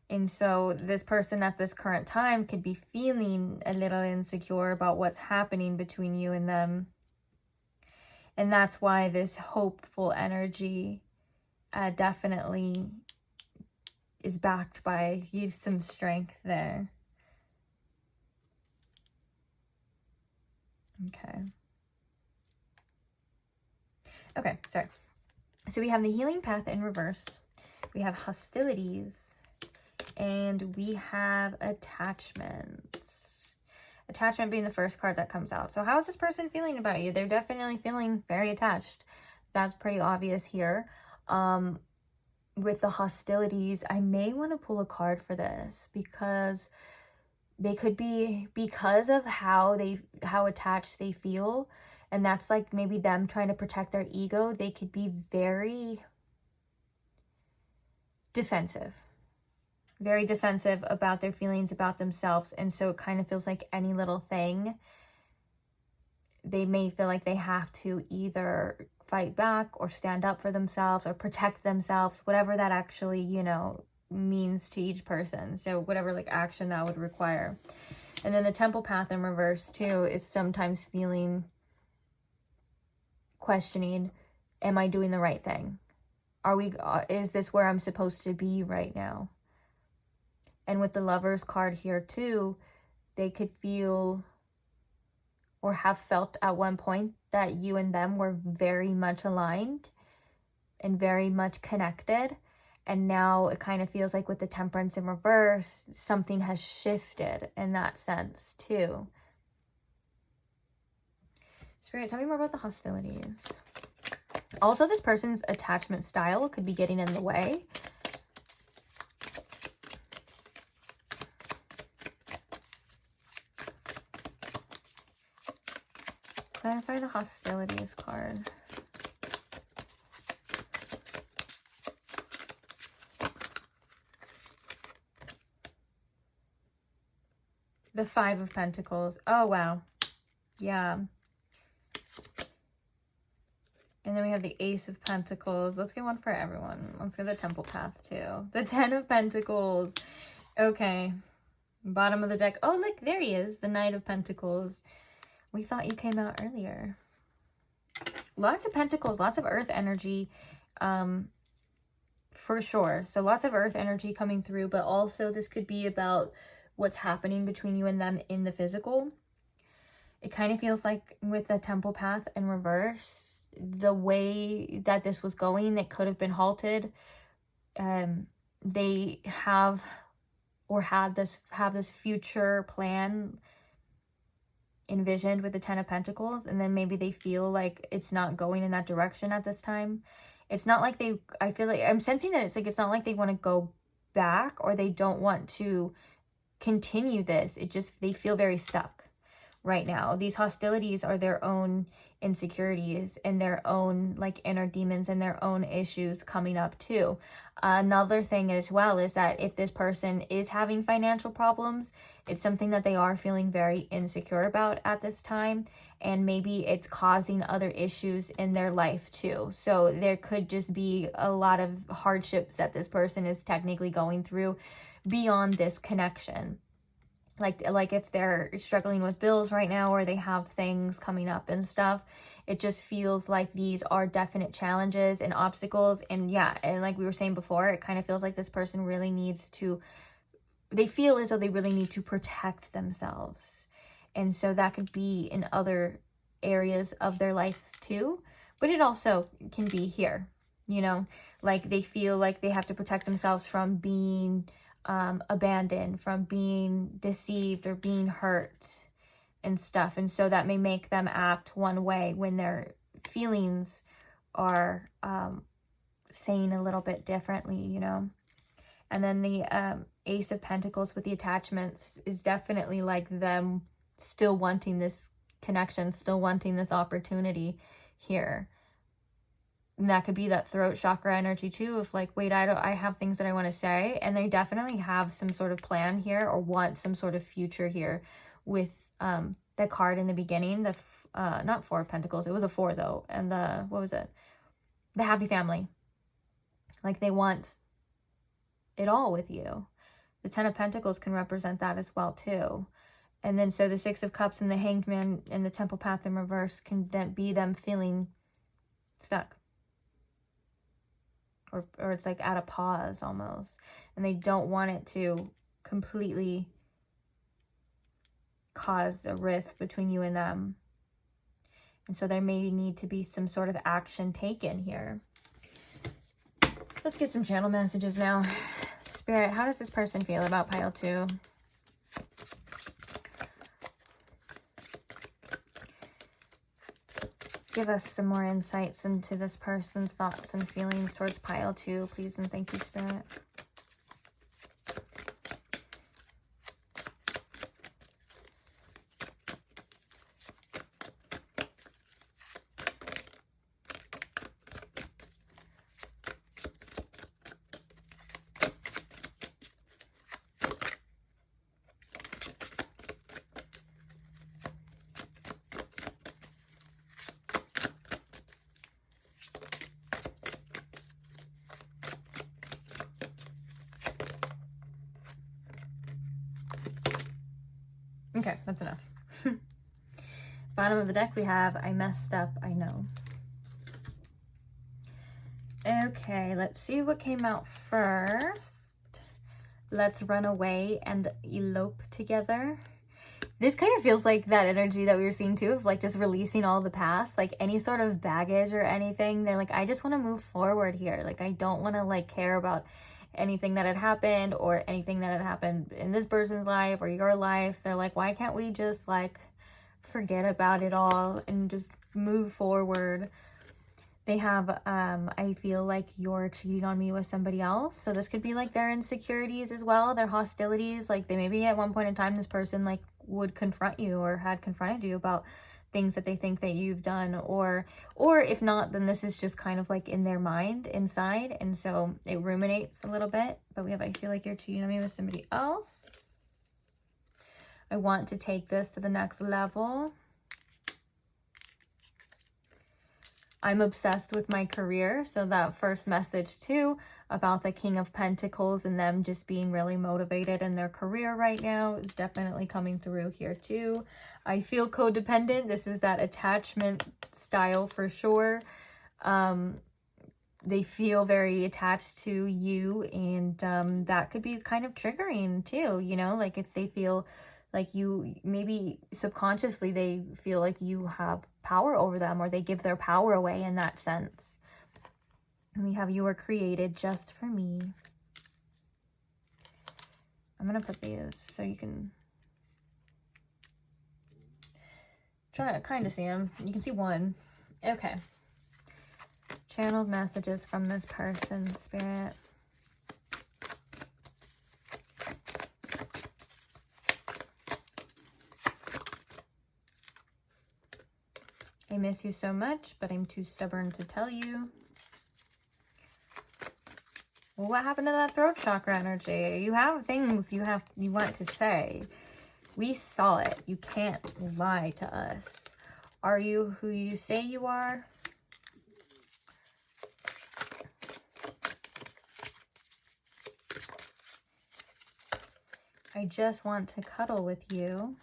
And so this person at this current time could be feeling a little insecure about what's happening between you and them. And that's why this hopeful energy definitely is backed by some strength there. Okay, sorry. So we have the healing path in reverse. We have hostilities. And we have attachment. Attachment being the first card that comes out. So how is this person feeling about you? They're definitely feeling very attached. That's pretty obvious here. With the hostilities, I may want to pull a card for this because they could be, because of how attached they feel, and that's like maybe them trying to protect their ego, they could be very defensive about their feelings about themselves. And so it kind of feels like any little thing, they may feel like they have to either fight back or stand up for themselves or protect themselves, whatever that actually, you know, means to each person. So whatever like action that would require. And then the temple path in reverse too is sometimes feeling, questioning, am I doing the right thing? Is this where I'm supposed to be right now? And with the Lovers card here too, they could feel or have felt at one point that you and them were very much aligned and very much connected. And now it kind of feels like with the Temperance in reverse, something has shifted in that sense too. Spirit, tell me more about the hostilities. Also, this person's attachment style could be getting in the way. Clarify the hostilities card. The Five of Pentacles. Oh, wow. Yeah. And then we have the Ace of Pentacles. Let's get one for everyone. Let's get the Temple Path too. The Ten of Pentacles. Okay. Bottom of the deck. Oh, look, there he is. The Knight of Pentacles. We thought you came out earlier. Lots of pentacles, lots of earth energy, for sure. So lots of earth energy coming through, but also this could be about what's happening between you and them in the physical. It kind of feels like with the Temple Path in reverse, the way that this was going, it could have been halted. They have this future plan envisioned with the Ten of Pentacles, and then maybe they feel like it's not going in that direction at this time. It's not like I feel like I'm sensing that it's not like they want to go back or they don't want to continue this. It just, they feel very stuck right now. These hostilities are their own insecurities and their own like inner demons and their own issues coming up too. Another thing as well is that if this person is having financial problems, it's something that they are feeling very insecure about at this time, and maybe it's causing other issues in their life too. So there could just be a lot of hardships that this person is technically going through beyond this connection. Like if they're struggling with bills right now or they have things coming up and stuff, it just feels like these are definite challenges and obstacles. And yeah, and like we were saying before, it kind of feels like this person really needs to, they feel as though they really need to protect themselves. And so that could be in other areas of their life too, but it also can be here, you know, like they feel like they have to protect themselves from being abandoned, from being deceived or being hurt and stuff. And so that may make them act one way when their feelings are saying a little bit differently, you know. And then the Ace of Pentacles with the attachments is definitely like them still wanting this connection, still wanting this opportunity here. And that could be that throat chakra energy too, if like, wait, I have things that I want to say, and they definitely have some sort of plan here or want some sort of future here with the card in the beginning, the not Four of Pentacles, it was a four though, and the, what was it, the happy family. Like they want it all with you. The Ten of Pentacles can represent that as well too. And then so the Six of Cups and the Hanged Man and the Temple Path in reverse can then be them feeling stuck. Or it's like at a pause almost. And they don't want it to completely cause a rift between you and them. And so there may need to be some sort of action taken here. Let's get some channel messages now. Spirit, how does this person feel about pile 2? Give us some more insights into this person's thoughts and feelings towards pile 2, please, and thank you, Spirit. Okay, that's enough. Bottom of the deck we have, I messed up, I know. Okay, let's see what came out first. Let's run away and elope together. This kind of feels like that energy that we were seeing too, of like just releasing all the past, like any sort of baggage or anything. They're like, I just want to move forward here. Like, I don't want to like care about anything that had happened or anything that had happened in this person's life or your life. They're like, why can't we just like forget about it all and just move forward? They have, I feel like you're cheating on me with somebody else. So this could be like their insecurities as well, their hostilities. Like they maybe at one point in time, this person like would confront you or had confronted you about things that they think that you've done, or if not, then this is just kind of like in their mind inside, and so it ruminates a little bit. But we have, I feel like you're cheating on me with somebody else. I want to take this to the next level. I'm obsessed with my career. So that first message too about the King of Pentacles and them just being really motivated in their career right now is definitely coming through here too. I feel codependent. This is that attachment style for sure. They feel very attached to you, and that could be kind of triggering too, you know, like if they feel like you, maybe subconsciously they feel like you have power over them, or they give their power away in that sense. And we have, you were created just for me. I'm going to put these so you can try to kind of see them. You can see one. Okay. Channeled messages from this person, Spirit. I miss you so much, but I'm too stubborn to tell you. Well, what happened to that throat chakra energy? You have things you want to say. We saw it. You can't lie to us. Are you who you say you are? I just want to cuddle with you.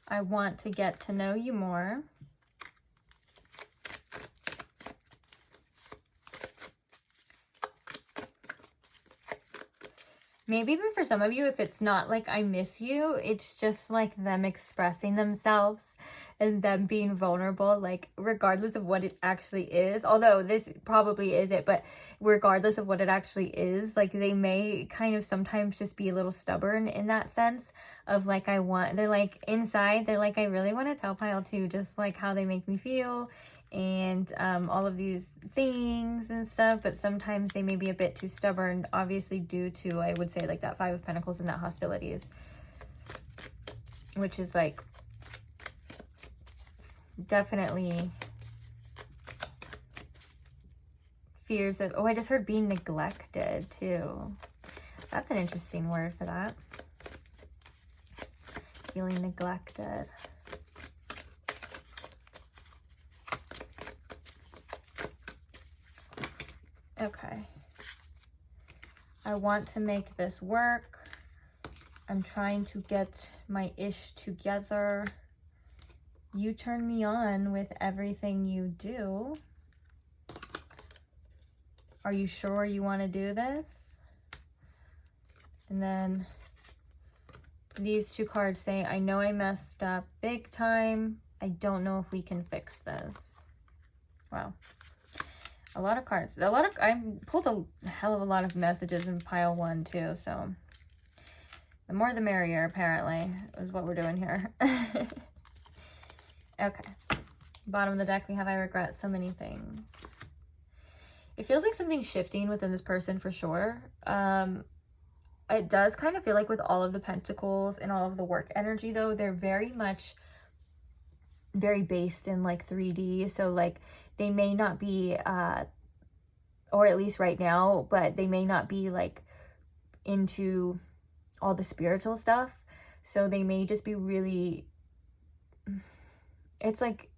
I want to get to know you more. Maybe even for some of you, if it's not like I miss you, it's just like them expressing themselves and them being vulnerable, like regardless of what it actually is. Although this probably is it, but regardless of what it actually is, like they may kind of sometimes just be a little stubborn in that sense of like, they're like inside, they're like, I really want to tell Pile 2 just like how they make me feel and all of these things and stuff, but sometimes they may be a bit too stubborn, obviously due to, I would say, like that Five of Pentacles and that hostilities, which is like definitely fears of, oh, I just heard being neglected too. That's an interesting word for that. Feeling neglected. Okay. I want to make this work. I'm trying to get my ish together. You turn me on with everything you do. Are you sure you want to do this? And then these two cards say, I know I messed up big time. I don't know if we can fix this. Wow. A lot of cards. I pulled a hell of a lot of messages in pile 1 too, so the more the merrier, apparently, is what we're doing here. Okay. Bottom of the deck, we have I regret so many things. It feels like something's shifting within this person for sure. It does kind of feel like with all of the pentacles and all of the work energy, though, they're very based in like 3D. So like they may not be, or at least right now, but they may not be like into all the spiritual stuff. So they may just be really, it's like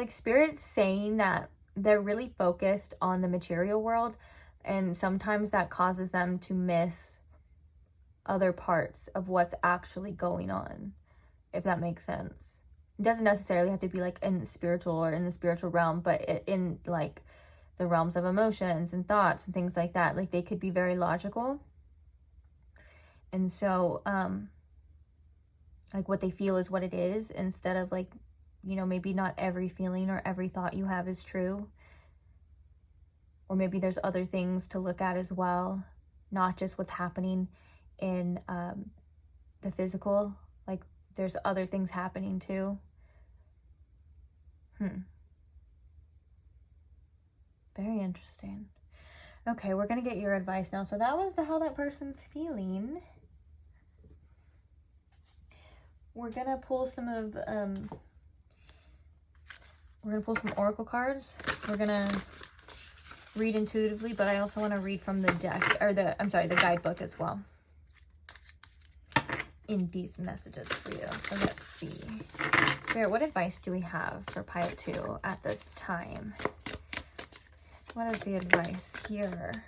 spirit saying that they're really focused on the material world, and sometimes that causes them to miss other parts of what's actually going on, if that makes sense. It doesn't necessarily have to be like in spiritual or in the spiritual realm, but in like the realms of emotions and thoughts and things like that. Like they could be very logical. And so, like what they feel is what it is, instead of like, you know, maybe not every feeling or every thought you have is true. Or maybe there's other things to look at as well, not just what's happening in the physical. Like there's other things happening too. Very interesting. Okay, we're gonna get your advice now. So that was how that person's feeling. We're gonna pull some of we're gonna pull some oracle cards. We're gonna read intuitively, but I also want to read from the deck, or the guidebook as well in these messages for you. So let's see. Spirit, what advice do we have for pile 2 at this time? What is the advice here?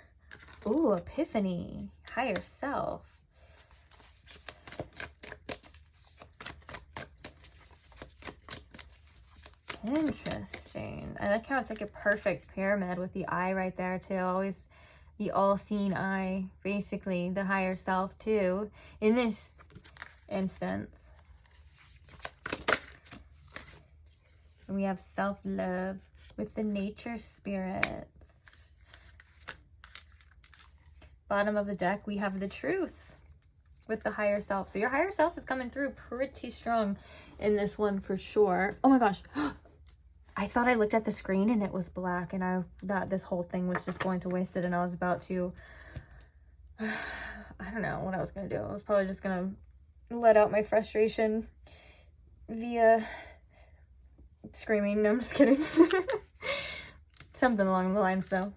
Ooh, epiphany, higher self. Interesting. I like how it's like a perfect pyramid with the eye right there too. Always the all-seeing eye, basically the higher self too, in this instance. And we have self-love with the nature spirits. Bottom of the deck, we have the truth with the higher self. So your higher self is coming through pretty strong in this one for sure. Oh my gosh. I thought I looked at the screen and it was black, and I thought this whole thing was just going to waste it, and I was about to, I don't know what I was going to do. I was probably just going to let out my frustration via screaming. No, I'm just kidding. Something along the lines though.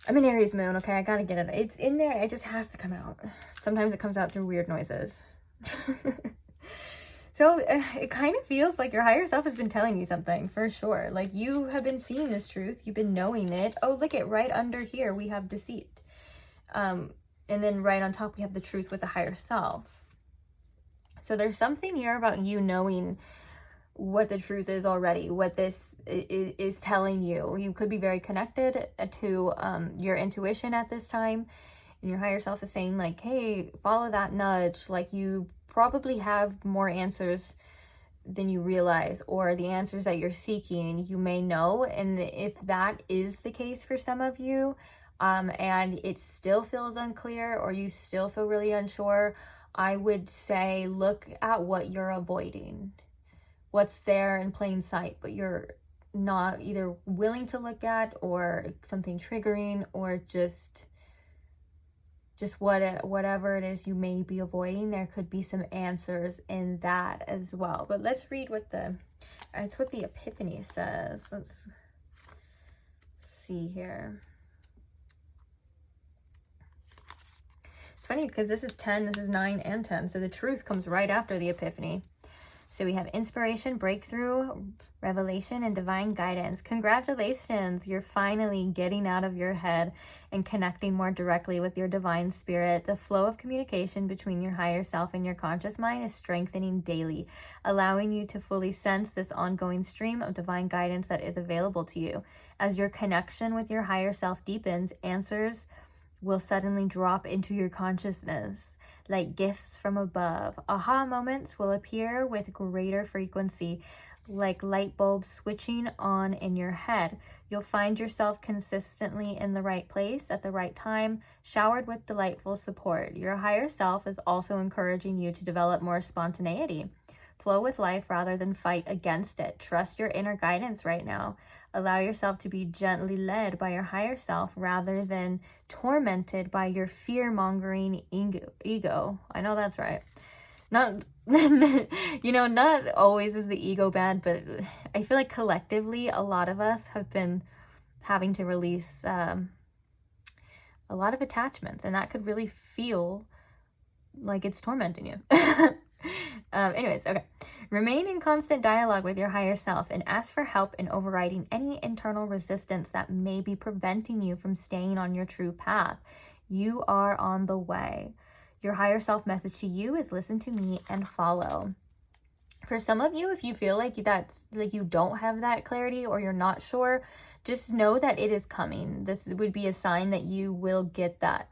I'm an Aries moon, okay? I gotta get it. It's in there. It just has to come out. Sometimes it comes out through weird noises. So it kind of feels like your higher self has been telling you something for sure. Like you have been seeing this truth. You've been knowing it. Oh, look at right under here. We have deceit. And then right on top, we have the truth with the higher self. So there's something here about you knowing what the truth is already, what this is telling you. You could be very connected to your intuition at this time. And your higher self is saying like, hey, follow that nudge. Like you probably have more answers than you realize, or the answers that you're seeking, you may know. And if that is the case for some of you, and it still feels unclear, or you still feel really unsure, I would say look at what you're avoiding, what's there in plain sight, but you're not either willing to look at, or something triggering, or just whatever it is you may be avoiding. There could be some answers in that as well. But let's read what the epiphany says. Let's see here. It's funny because this is 10, this is 9 and 10. So the truth comes right after the epiphany. So we have inspiration, breakthrough, revelation, and divine guidance. Congratulations, you're finally getting out of your head and connecting more directly with your divine spirit. The flow of communication between your higher self and your conscious mind is strengthening daily, allowing you to fully sense this ongoing stream of divine guidance that is available to you. As your connection with your higher self deepens, answers will suddenly drop into your consciousness like gifts from above. Aha moments will appear with greater frequency, like light bulbs switching on in your head. You'll find yourself consistently in the right place at the right time, showered with delightful support. Your higher self is also encouraging you to develop more spontaneity. Flow with life rather than fight against it. Trust your inner guidance right now. Allow yourself to be gently led by your higher self rather than tormented by your fear-mongering ego. I know that's right. Not, not always is the ego bad, but I feel like collectively, a lot of us have been having to release a lot of attachments, and that could really feel like it's tormenting you. Anyways, okay. Remain in constant dialogue with your higher self and ask for help in overriding any internal resistance that may be preventing you from staying on your true path. You are on the way. Your higher self message to you is listen to me and follow. For some of you, if you feel like that's like you don't have that clarity or you're not sure, just know that it is coming. This would be a sign that you will get that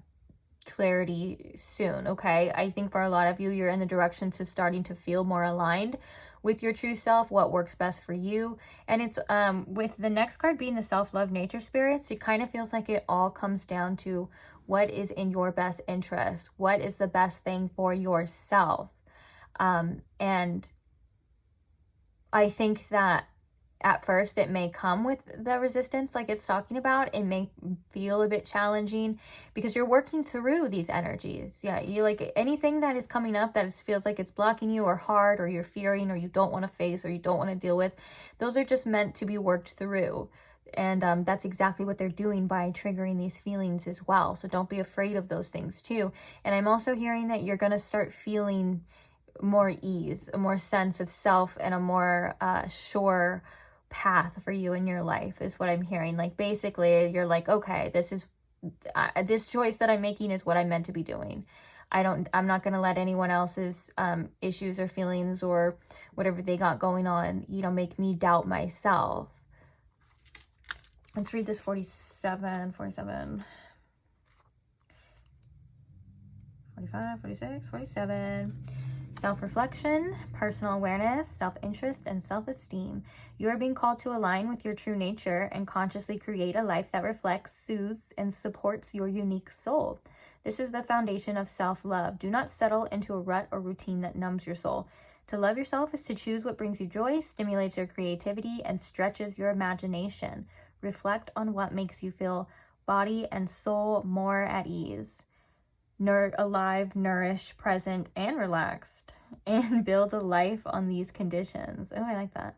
clarity soon. Okay, I think for a lot of you, you're in the direction to starting to feel more aligned with your true self, what works best for you. And it's with the next card being the self-love nature spirits, it kind of feels like it all comes down to what is in your best interest, what is the best thing for yourself. And I think that at first it may come with the resistance like it's talking about. It may feel a bit challenging because you're working through these energies. Yeah, you like anything that is coming up that feels like it's blocking you or hard or you're fearing or you don't want to face or you don't want to deal with. Those are just meant to be worked through. And that's exactly what they're doing by triggering these feelings as well. So don't be afraid of those things too. And I'm also hearing that you're going to start feeling more ease, a more sense of self, and a more sure path for you in your life is what I'm hearing. Like basically you're like, okay, this choice that I'm making is what I'm meant to be doing. I'm not going to let anyone else's issues or feelings or whatever they got going on, make me doubt myself. Let's read this 47, 45, 46, 47. Self-reflection, personal awareness, self-interest, and self-esteem. You are being called to align with your true nature and consciously create a life that reflects, soothes, and supports your unique soul. This is the foundation of self-love. Do not settle into a rut or routine that numbs your soul. To love yourself is to choose what brings you joy, stimulates your creativity, and stretches your imagination. Reflect on what makes you feel body and soul more at ease. Alive, nourished, present, and relaxed, and build a life on these conditions. Oh, I like that.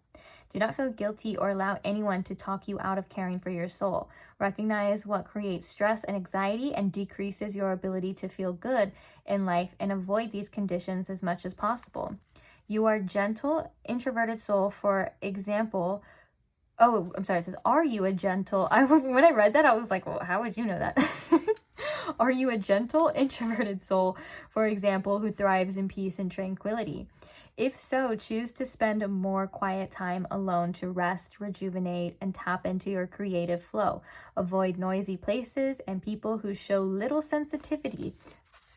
Do not feel guilty or allow anyone to talk you out of caring for your soul. Recognize what creates stress and anxiety and decreases your ability to feel good in life, and avoid these conditions as much as possible. You are gentle, introverted soul, for example. Oh, I'm sorry, it says, are you a gentle? When I read that, I was like, well, how would you know that? Are you a gentle, introverted soul, for example, who thrives in peace and tranquility? If so, choose to spend more quiet time alone to rest, rejuvenate, and tap into your creative flow. Avoid noisy places and people who show little sensitivity,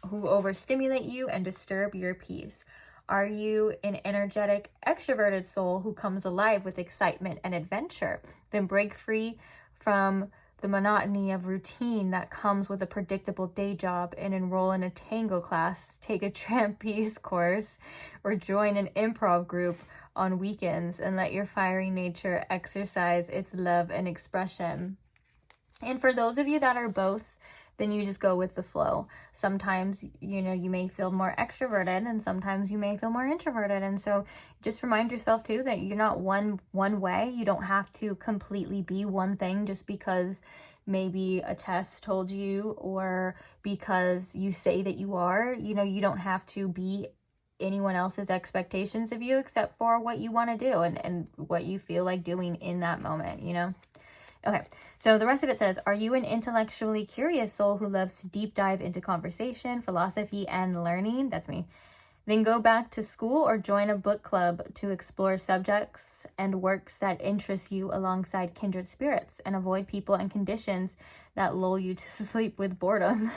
who overstimulate you and disturb your peace. Are you an energetic, extroverted soul who comes alive with excitement and adventure? Then break free from the monotony of routine that comes with a predictable day job and enroll in a tango class, take a trapeze course, or join an improv group on weekends, and let your fiery nature exercise its love and expression. And for those of you that are both, then you just go with the flow. Sometimes, you may feel more extroverted and sometimes you may feel more introverted. And so just remind yourself too that you're not one way. You don't have to completely be one thing just because maybe a test told you, or because you say that you are. You don't have to be anyone else's expectations of you except for what you want to do and what you feel like doing in that moment, you know? Okay, so the rest of it says, are you an intellectually curious soul who loves to deep dive into conversation, philosophy, and learning? That's me. Then go back to school or join a book club to explore subjects and works that interest you alongside kindred spirits, and avoid people and conditions that lull you to sleep with boredom.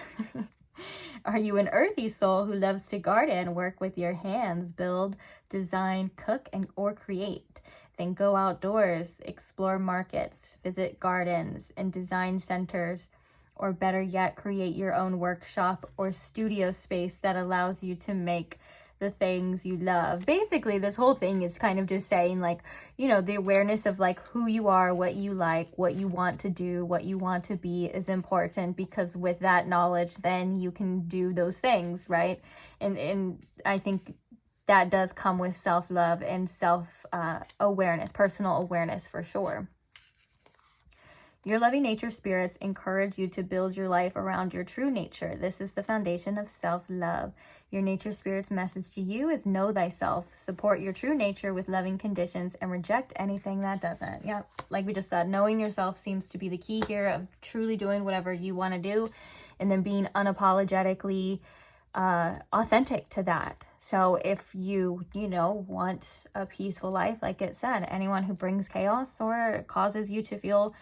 Are you an earthy soul who loves to garden, work with your hands, build, design, cook, or create? Then go outdoors, explore markets, visit gardens and design centers, or better yet, create your own workshop or studio space that allows you to make the things you love. Basically, this whole thing is kind of just saying, like, you know, the awareness of like who you are, what you like, what you want to do, what you want to be is important, because with that knowledge, then you can do those things, right? And I think that does come with self-love and self-awareness, personal awareness for sure. Your loving nature spirits encourage you to build your life around your true nature. This is the foundation of self-love. Your nature spirit's message to you is know thyself. Support your true nature with loving conditions and reject anything that doesn't. Yeah, like we just said, knowing yourself seems to be the key here of truly doing whatever you want to do, and then being unapologetically authentic to that. So if you know, want a peaceful life, like it said, anyone who brings chaos or causes you to feel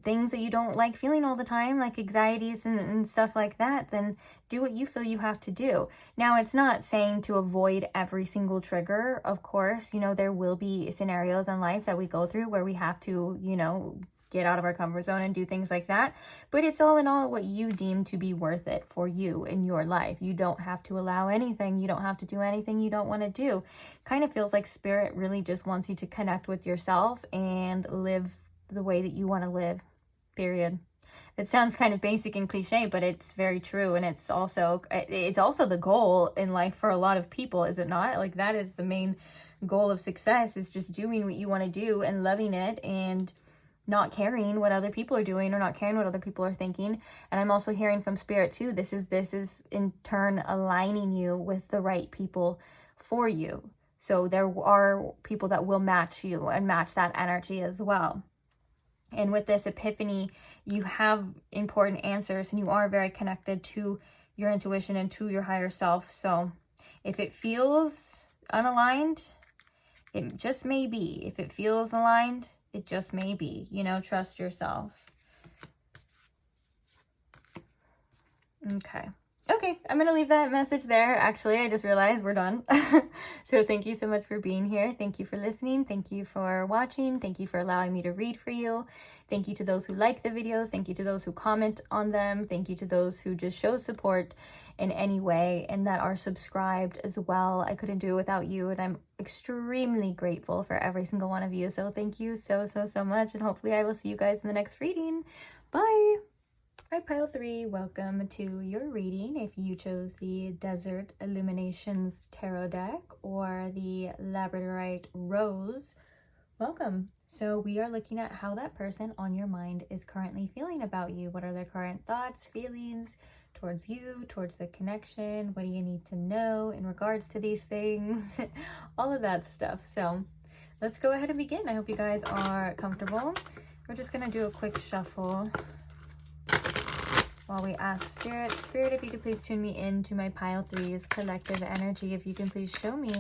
things that you don't like feeling all the time, like anxieties and stuff like that, then do what you feel you have to do. Now, it's not saying to avoid every single trigger. Of course, you know, there will be scenarios in life that we go through where we have to, you know, get out of our comfort zone and do things like that. But it's all in all what you deem to be worth it for you in your life. You don't have to allow anything. You don't have to do anything you don't want to do. Kind of feels like spirit really just wants you to connect with yourself and live the way that you want to live, period. It sounds kind of basic and cliche, but it's very true. And it's also the goal in life for a lot of people, is it not? Like, that is the main goal of success, is just doing what you want to do and loving it, and not caring what other people are doing or not caring what other people are thinking. And I'm also hearing from spirit too, this is in turn aligning you with the right people for you. So there are people that will match you and match that energy as well. And with this epiphany, you have important answers, and you are very connected to your intuition and to your higher self. So if it feels unaligned, it just may be. If it feels aligned, it just may be. You know, trust yourself. Okay, I'm going to leave that message there. Actually, I just realized we're done. So thank you so much for being here. Thank you for listening. Thank you for watching. Thank you for allowing me to read for you. Thank you to those who like the videos. Thank you to those who comment on them. Thank you to those who just show support in any way and that are subscribed as well. I couldn't do it without you, and I'm extremely grateful for every single one of you. So thank you so much, and hopefully I will see you guys in the next reading. Bye! Hi, Pile 3. Welcome to your reading. If you chose the Desert Illuminations Tarot deck or the Labradorite Rose, welcome. So we are looking at how that person on your mind is currently feeling about you. What are their current thoughts, feelings towards you, towards the connection? What do you need to know in regards to these things? All of that stuff. So let's go ahead and begin. I hope you guys are comfortable. We're just going to do a quick shuffle while we ask Spirit, if you could please tune me into my Pile 3's collective energy. If you can please show me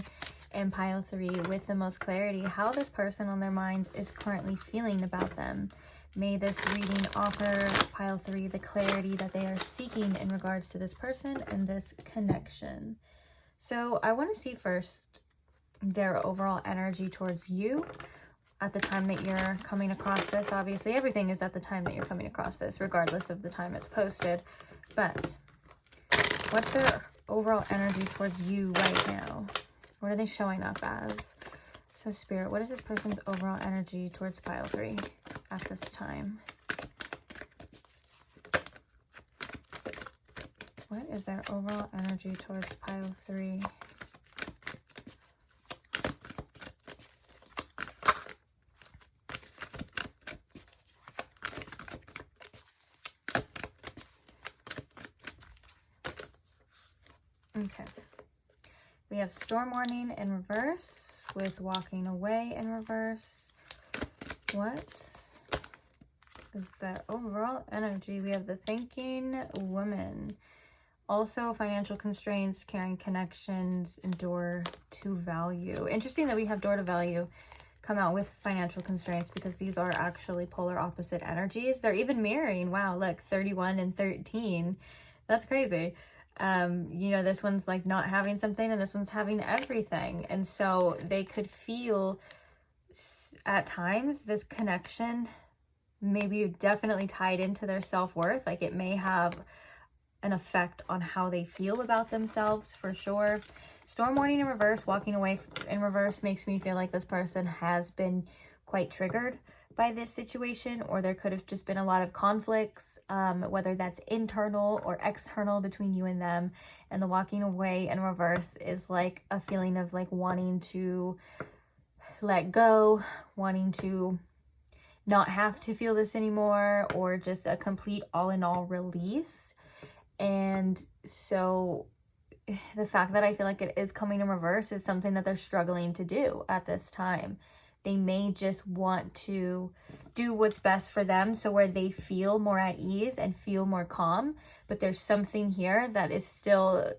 in Pile 3 with the most clarity how this person on their mind is currently feeling about them. May this reading offer Pile 3 the clarity that they are seeking in regards to this person and this connection. So I want to see first their overall energy towards you at the time that you're coming across this. Obviously, everything is at the time that you're coming across this, regardless of the time it's posted. But what's their overall energy towards you right now? What are they showing up as? So Spirit, what is this person's overall energy towards Pile 3 at this time? What is their overall energy towards Pile 3? Okay. We have storm warning in reverse with walking away in reverse. What is their overall energy? We have the thinking woman. Also, financial constraints, caring connections, and door to value. Interesting that we have door to value come out with financial constraints, because these are actually polar opposite energies. They're even mirroring. Wow, look, 31 and 13. That's crazy. You know, this one's like not having something and this one's having everything. And so they could feel at times this connection maybe definitely tied into their self-worth. Like it may have an effect on how they feel about themselves, for sure. Storm warning in reverse, walking away in reverse, makes me feel like this person has been quite triggered by this situation, or there could have just been a lot of conflicts, whether that's internal or external between you and them. And the walking away in reverse is like a feeling of like wanting to let go, wanting to not have to feel this anymore, or just a complete all-in-all release. And so the fact that I feel like it is coming in reverse is something that they're struggling to do at this time. They may just want to do what's best for them, so where they feel more at ease and feel more calm, but there's something here that is still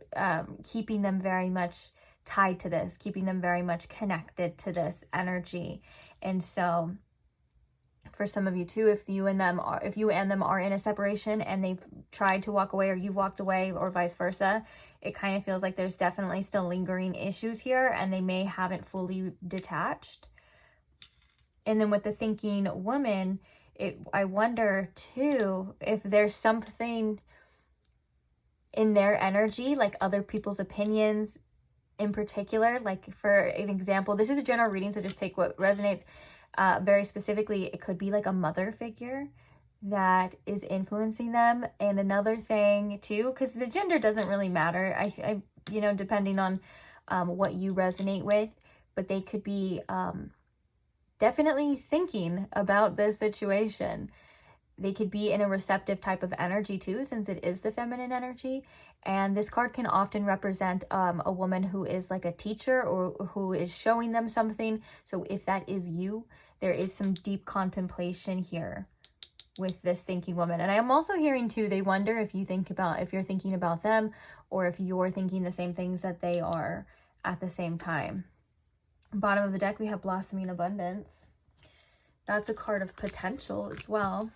keeping them very much tied to this, keeping them very much connected to this energy. And so for some of you too, if you and them are in a separation and they've tried to walk away, or you've walked away, or vice versa, it kind of feels like there's definitely still lingering issues here, and they may haven't fully detached. And then with the thinking woman, I wonder too if there's something in their energy, like other people's opinions in particular. Like for an example, this is a general reading, so just take what resonates. Very specifically, it could be like a mother figure that is influencing them. And another thing too, because the gender doesn't really matter, I you know, depending on what you resonate with, but they could be definitely thinking about this situation. They could be in a receptive type of energy too, since it is the feminine energy. And this card can often represent a woman who is like a teacher, or who is showing them something. So if that is you, there is some deep contemplation here with this thinking woman. And I'm also hearing too, they wonder if you're thinking about them, or if you're thinking the same things that they are at the same time. Bottom of the deck, we have blossoming abundance. That's a card of potential as well.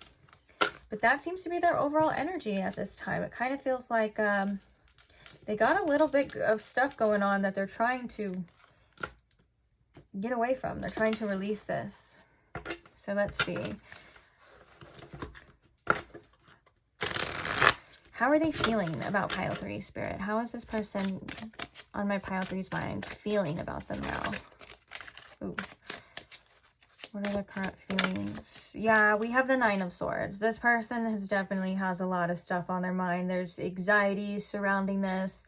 But that seems to be their overall energy at this time. It kind of feels like they got a little bit of stuff going on that they're trying to get away from. They're trying to release this. So let's see. How are they feeling about pile 3, Spirit? How is this person on my pile 3's mind feeling about them now? Ooh. What are the current feelings? Yeah, we have the 9 of Swords. This person definitely has a lot of stuff on their mind. There's anxieties surrounding this.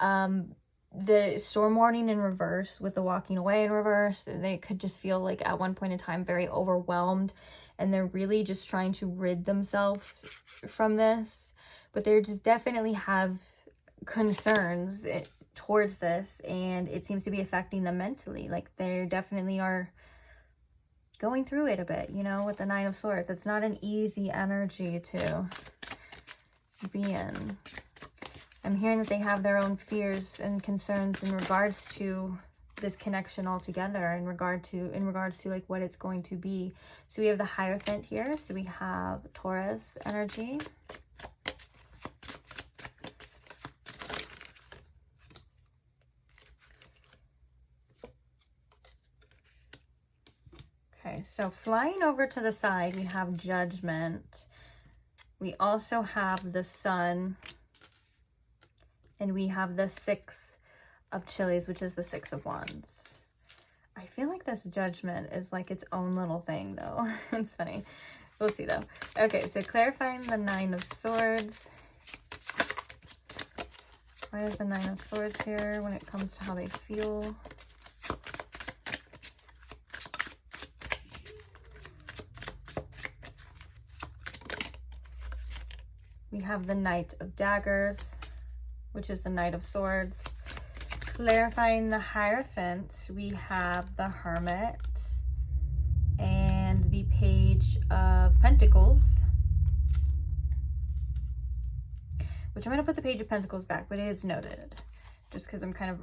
The storm warning in reverse with the walking away in reverse. They could just feel like at one point in time very overwhelmed, and they're really just trying to rid themselves from this. But they just definitely have concerns towards this, and it seems to be affecting them mentally. Like they definitely are going through it a bit, you know, with the 9 of Swords. It's not an easy energy to be in. I'm hearing that they have their own fears and concerns in regards to this connection altogether, in regards to like what it's going to be. So we have the Hierophant here. So we have Taurus energy. Okay, so flying over to the side, we have Judgment. We also have the Sun. And we have the 6 of Chilies, which is the 6 of Wands. I feel like this Judgment is like its own little thing, though. It's funny. We'll see, though. Okay, so clarifying the 9 of Swords. Why is the 9 of Swords here when it comes to how they feel? We have the Knight of Daggers, which is the Knight of Swords. clarifying the Hierophant, we have the Hermit and the Page of Pentacles, which I'm going to put the Page of Pentacles back, but it is noted just because I'm kind of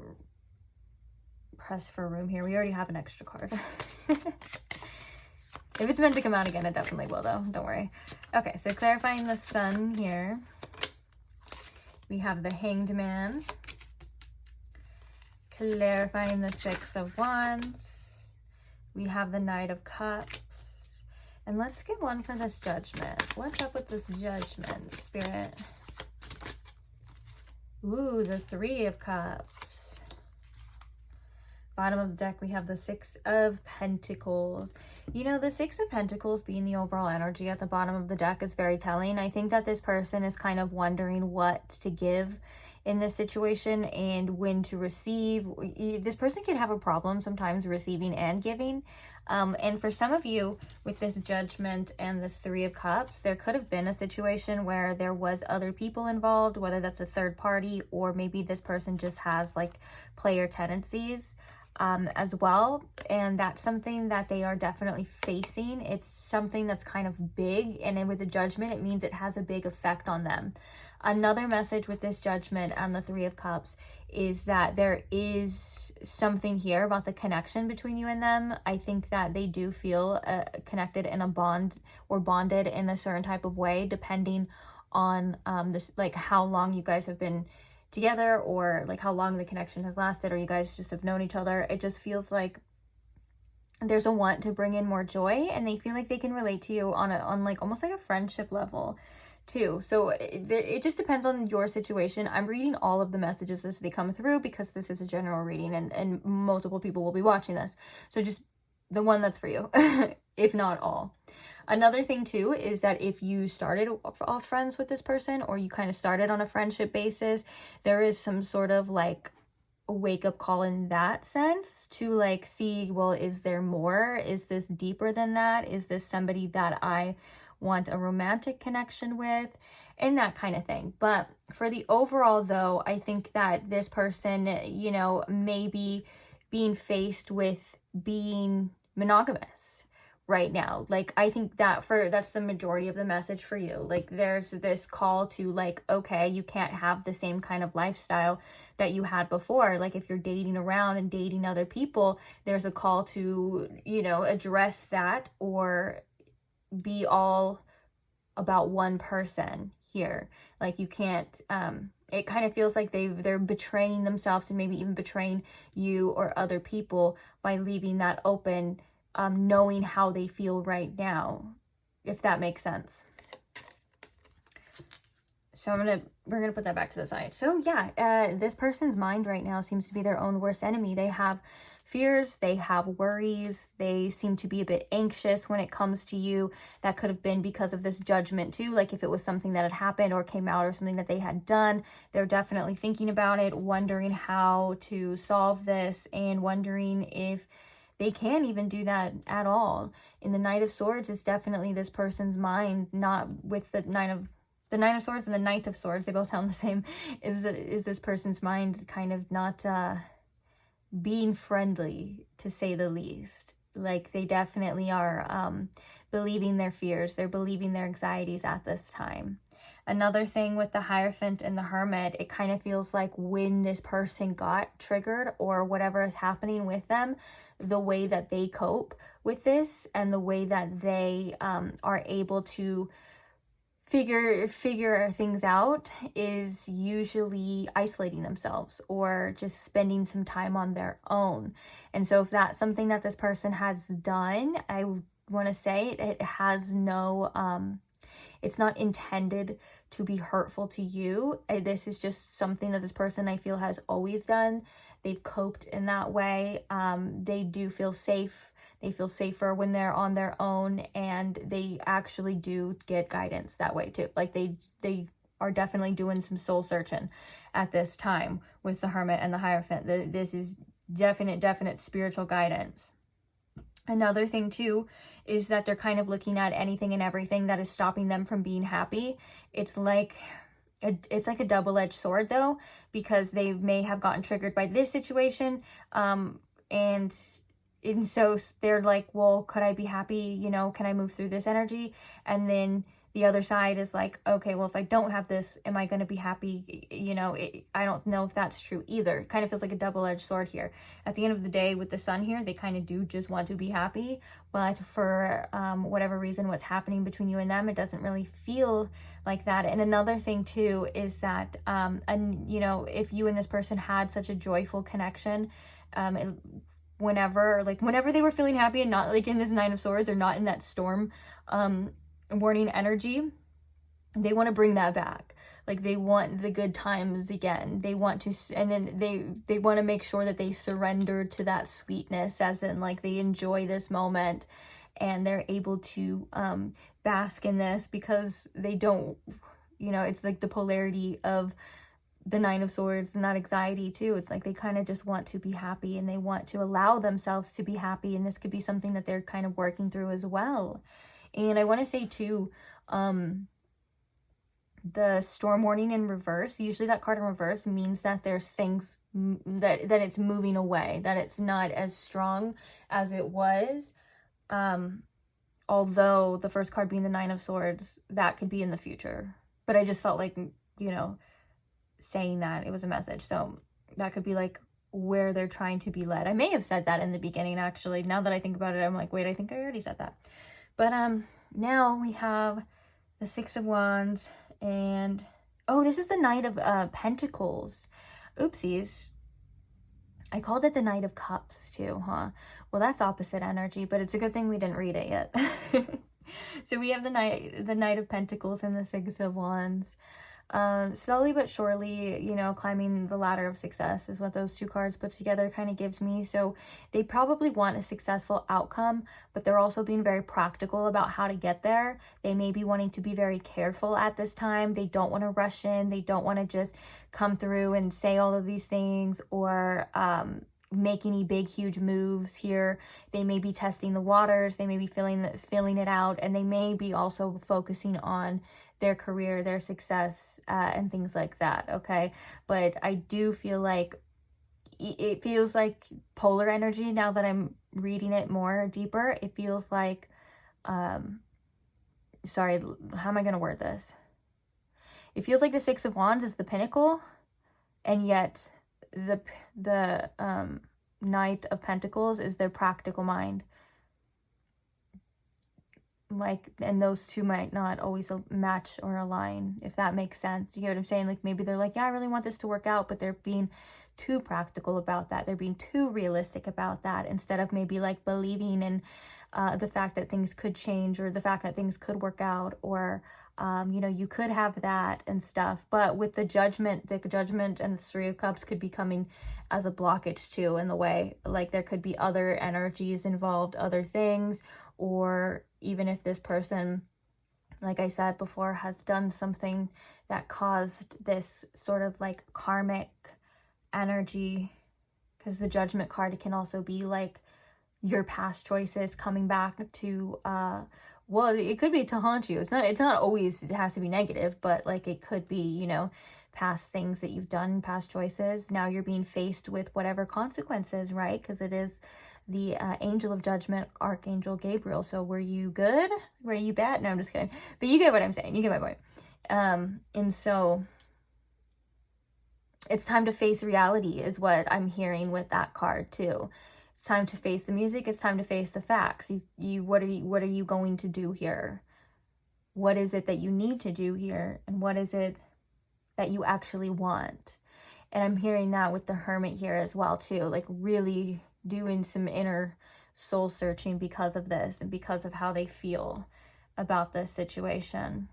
pressed for room here. We already have an extra card. If it's meant to come out again, it definitely will, though. Don't worry. Okay, so clarifying the Sun here. We have the Hanged Man. Clarifying the Six of Wands. We have the Knight of Cups. And let's get one for this Judgment. What's up with this Judgment, Spirit? Ooh, the Three of Cups. Bottom of the deck, we have the Six of Pentacles. You know, the Six of Pentacles being the overall energy at the bottom of the deck is very telling. I think that this person is kind of wondering what to give in this situation and when to receive. This person can have a problem sometimes receiving and giving. And for some of you, with this Judgment and this Three of Cups, there could have been a situation where there was other people involved, whether that's a third party or maybe this person just has like player tendencies as well, and that's something that they are definitely facing. It's something that's kind of big, and then with the Judgment, it means it has a big effect on them. Another message with this Judgment and the Three of Cups is that there is something here about the connection between you and them. I think that they do feel connected in a bond or bonded in a certain type of way, depending on this, like how long you guys have been together, or like how long the connection has lasted, or you guys just have known each other. It just feels like there's a want to bring in more joy, and they feel like they can relate to you on like almost like a friendship level too. So it just depends on your situation. I'm reading all of the messages as they come through because this is a general reading, and multiple people will be watching this. So just the one that's for you, if not all. Another thing too is that if you started off friends with this person, or you kind of started on a friendship basis, there is some sort of like a wake-up call in that sense to like see, well, is there more? Is this deeper than that? Is this somebody that I want a romantic connection with? And that kind of thing. But for the overall though, I think that this person, you know, may be being faced with being monogamous right now. Like, I think that that's the majority of the message for you. Like, there's this call to like, okay, you can't have the same kind of lifestyle that you had before. Like, if you're dating around and dating other people, there's a call to, you know, address that or be all about one person here. Like, you can't, it kind of feels like they're betraying themselves and maybe even betraying you or other people by leaving that open, knowing how they feel right now, if that makes sense. So we're gonna put that back to the side. So yeah, this person's mind right now seems to be their own worst enemy. They have fears, they have worries, they seem to be a bit anxious when it comes to you. That could have been because of this Judgment too. Like, if it was something that had happened or came out or something that they had done, they're definitely thinking about it, wondering how to solve this, and wondering if they can't even do that at all. In the Knight of Swords is definitely this person's mind, not with the Nine of Swords and the Knight of Swords, they both sound the same, is this person's mind kind of not being friendly, to say the least. Like, they definitely are believing their fears, they're believing their anxieties at this time. Another thing with the Hierophant and the Hermit, it kind of feels like when this person got triggered or whatever is happening with them, the way that they cope with this and the way that they are able to figure things out is usually isolating themselves or just spending some time on their own. And so if that's something that this person has done, I want to say it has no it's not intended to be hurtful to you. This is just something that this person, I feel, has always done. They've coped in that way. They do feel safe. They feel safer when they're on their own, and they actually do get guidance that way too. Like, they are definitely doing some soul searching at this time with the Hermit and the Hierophant. This is definite spiritual guidance. Another thing too is that they're kind of looking at anything and everything that is stopping them from being happy. It's like it's like a double-edged sword though, because they may have gotten triggered by this situation, and so they're like, well, could I be happy, you know, can I move through this energy? And then the other side is like, okay, well, if I don't have this, am I going to be happy? You know, I don't know if that's true either. It kind of feels like a double-edged sword here. At the end of the day, with the sun here, they kind of do just want to be happy, but for whatever reason, what's happening between you and them, it doesn't really feel like that. And another thing too is that, and you know, if you and this person had such a joyful connection, whenever they were feeling happy and not like in this Nine of Swords or not in that storm warning energy, they want to bring that back. Like they want the good times again. They want to, and then they want to make sure that they surrender to that sweetness, as in like they enjoy this moment and they're able to bask in this, because they don't, you know, it's like the polarity of the Nine of Swords and that anxiety too. It's like they kind of just want to be happy and they want to allow themselves to be happy, and this could be something that they're kind of working through as well. And I want to say too, the storm warning in reverse, usually that card in reverse means that there's things that it's moving away, that it's not as strong as it was. Although the first card being the Nine of Swords, that could be in the future. But I just felt like, you know, saying that it was a message. So that could be like where they're trying to be led. I may have said that in the beginning, actually. Now that I think about it, I'm like, wait, I think I already said that. But now we have the Six of Wands, and oh, this is the Knight of Pentacles. Oopsies. I called it the Knight of Cups too, huh? Well, that's opposite energy, but it's a good thing we didn't read it yet. So we have the Knight of Pentacles and the Six of Wands. Slowly but surely, you know, climbing the ladder of success is what those two cards put together kind of gives me. So they probably want a successful outcome, but they're also being very practical about how to get there. They may be wanting to be very careful at this time. They don't want to rush in. They don't want to just come through and say all of these things, or make any big huge moves here. They may be testing the waters. They may be feeling it out, and they may be also focusing on their career, their success, and things like that. Okay, but I do feel like it feels like polar energy now that I'm reading it more deeper. It feels like sorry, how am I going to word this? It feels like the Six of Wands is the pinnacle, and yet the Knight of Pentacles is their practical mind. Like, and those two might not always match or align, if that makes sense. You get what I'm saying? Like, maybe they're like, yeah, I really want this to work out, but they're being too practical about that. They're being too realistic about that, instead of maybe like believing in the fact that things could change, or the fact that things could work out, or you know, you could have that and stuff. But with the Judgment and the Three of Cups could be coming as a blockage too, in the way. Like, there could be other energies involved, other things, or even if this person, like I said before, has done something that caused this sort of like karmic energy, because the Judgment card can also be like your past choices coming back to well, it could be to haunt you. It's not always, it has to be negative, but like it could be, you know, past things that you've done, past choices. Now you're being faced with whatever consequences, right? Because it is the angel of judgment, Archangel Gabriel. So were you good? Were you bad? No, I'm just kidding. But you get what I'm saying. You get my point. And so it's time to face reality is what I'm hearing with that card too. It's time to face the music. It's time to face the facts. What are you going to do here? What is it that you need to do here? And what is it that you actually want? And I'm hearing that with the Hermit here as well too. Like really doing some inner soul searching because of this, and because of how they feel about this situation.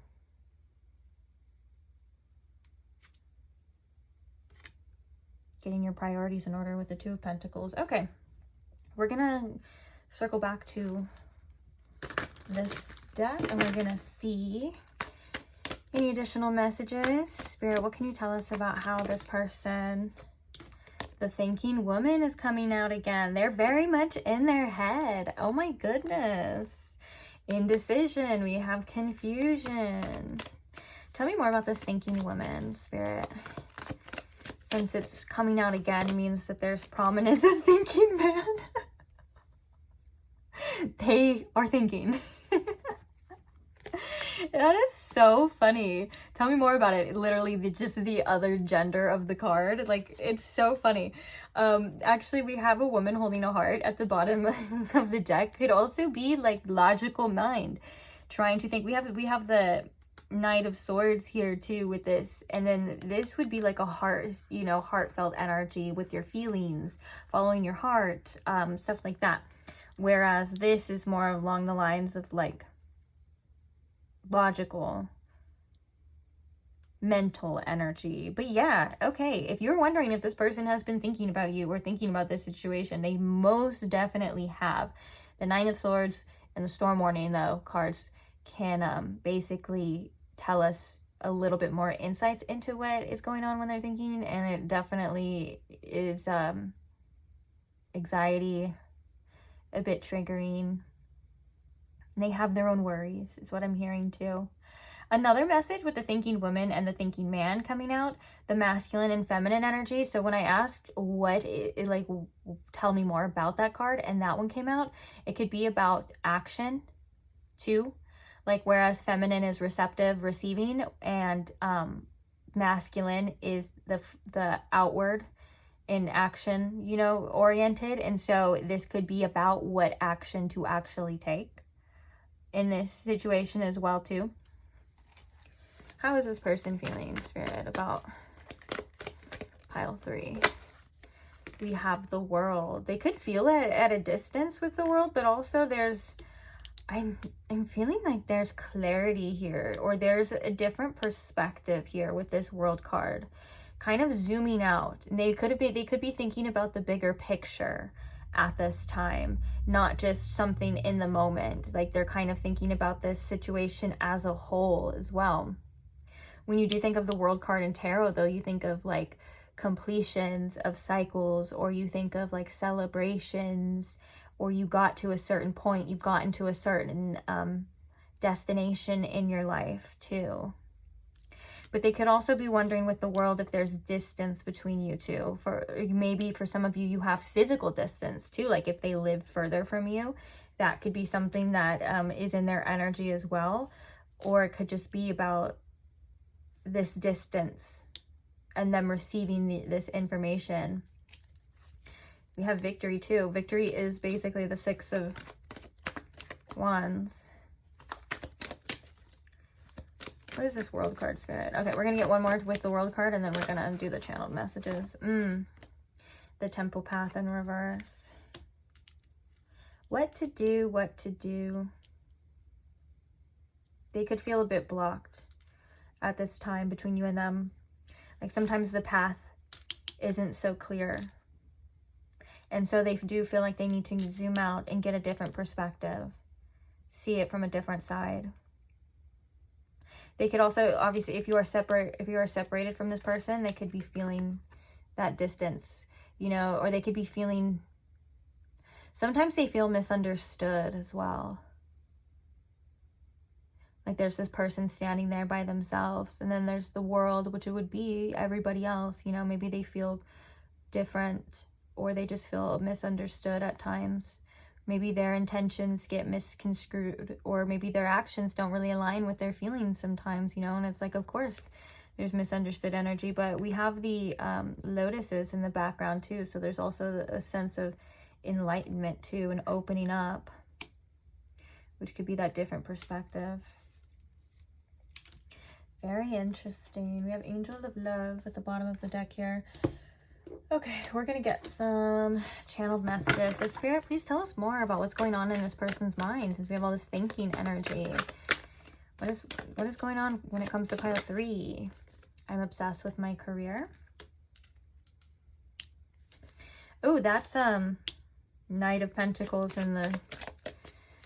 Getting your priorities in order with the Two of Pentacles. Okay. We're gonna circle back to this deck, and we're gonna see any additional messages. Spirit, what can you tell us about how this person, the thinking woman, is coming out again? They're very much in their head. Oh my goodness. Indecision. We have confusion. Tell me more about this thinking woman, Spirit. Since it's coming out again means that there's prominent the thinking man. They are thinking. That is so funny. Tell me more about it. Literally just the other gender of the card. Like, it's so funny. Actually, we have a woman holding a heart at the bottom of the deck. Could also be like logical mind, trying to think. We have the Knight of Swords here too with this, and then this would be like a heart, you know, heartfelt energy with your feelings, following your heart, stuff like that. Whereas this is more along the lines of like logical, mental energy. But yeah, okay, if you're wondering if this person has been thinking about you or thinking about this situation, they most definitely have. The Nine of Swords and the Storm Warning, though, cards can basically tell us a little bit more insights into what is going on when they're thinking, and it definitely is anxiety, a bit triggering. They have their own worries, is what I'm hearing too. Another message with the thinking woman and the thinking man coming out, the masculine and feminine energy. So when I asked like, tell me more about that card, and that one came out, it could be about action too. Like, whereas feminine is receptive, receiving, and masculine is the outward in action, you know, oriented. And so this could be about what action to actually take in this situation as well too. How is this person feeling, Spirit, about pile 3? We have the World. They could feel it at a distance with the World, but also there's, I'm feeling like there's clarity here, or there's a different perspective here with this World card, kind of zooming out. And they could be thinking about the bigger picture at this time, not just something in the moment. Like, they're kind of thinking about this situation as a whole as well. When you do think of the World card in tarot, though, you think of like completions of cycles, or you think of like celebrations, or you got to a certain point, you've gotten to a certain destination in your life too. But they could also be wondering with the World if there's distance between you two. Maybe for some of you, you have physical distance too. Like, if they live further from you, that could be something that is in their energy as well. Or it could just be about this distance and them receiving this information. We have Victory too. Victory is basically the 6 of Wands. What is this World card, Spirit? Okay, we're going to get one more with the World card, and then we're going to do the channeled messages. The Temple Path in reverse. What to do, what to do. They could feel a bit blocked at this time between you and them. Like, sometimes the path isn't so clear. And so they do feel like they need to zoom out and get a different perspective. See it from a different side. They could also, obviously, if you are separated from this person, they could be feeling that distance, you know, or they could be feeling, sometimes they feel misunderstood as well. Like, there's this person standing there by themselves, and then there's the World, which it would be everybody else, you know. Maybe they feel different, or they just feel misunderstood at times. Maybe their intentions get misconstrued, or maybe their actions don't really align with their feelings sometimes, you know. And it's like, of course, there's misunderstood energy, but we have the lotuses in the background too. So there's also a sense of enlightenment too, and opening up, which could be that different perspective. Very interesting. We have Angel of Love at the bottom of the deck here. Okay, we're going to get some channeled messages. So Spirit, please tell us more about what's going on in this person's mind, since we have all this thinking energy. What is going on when it comes to pile 3? I'm obsessed with my career. Oh, that's Knight of Pentacles and the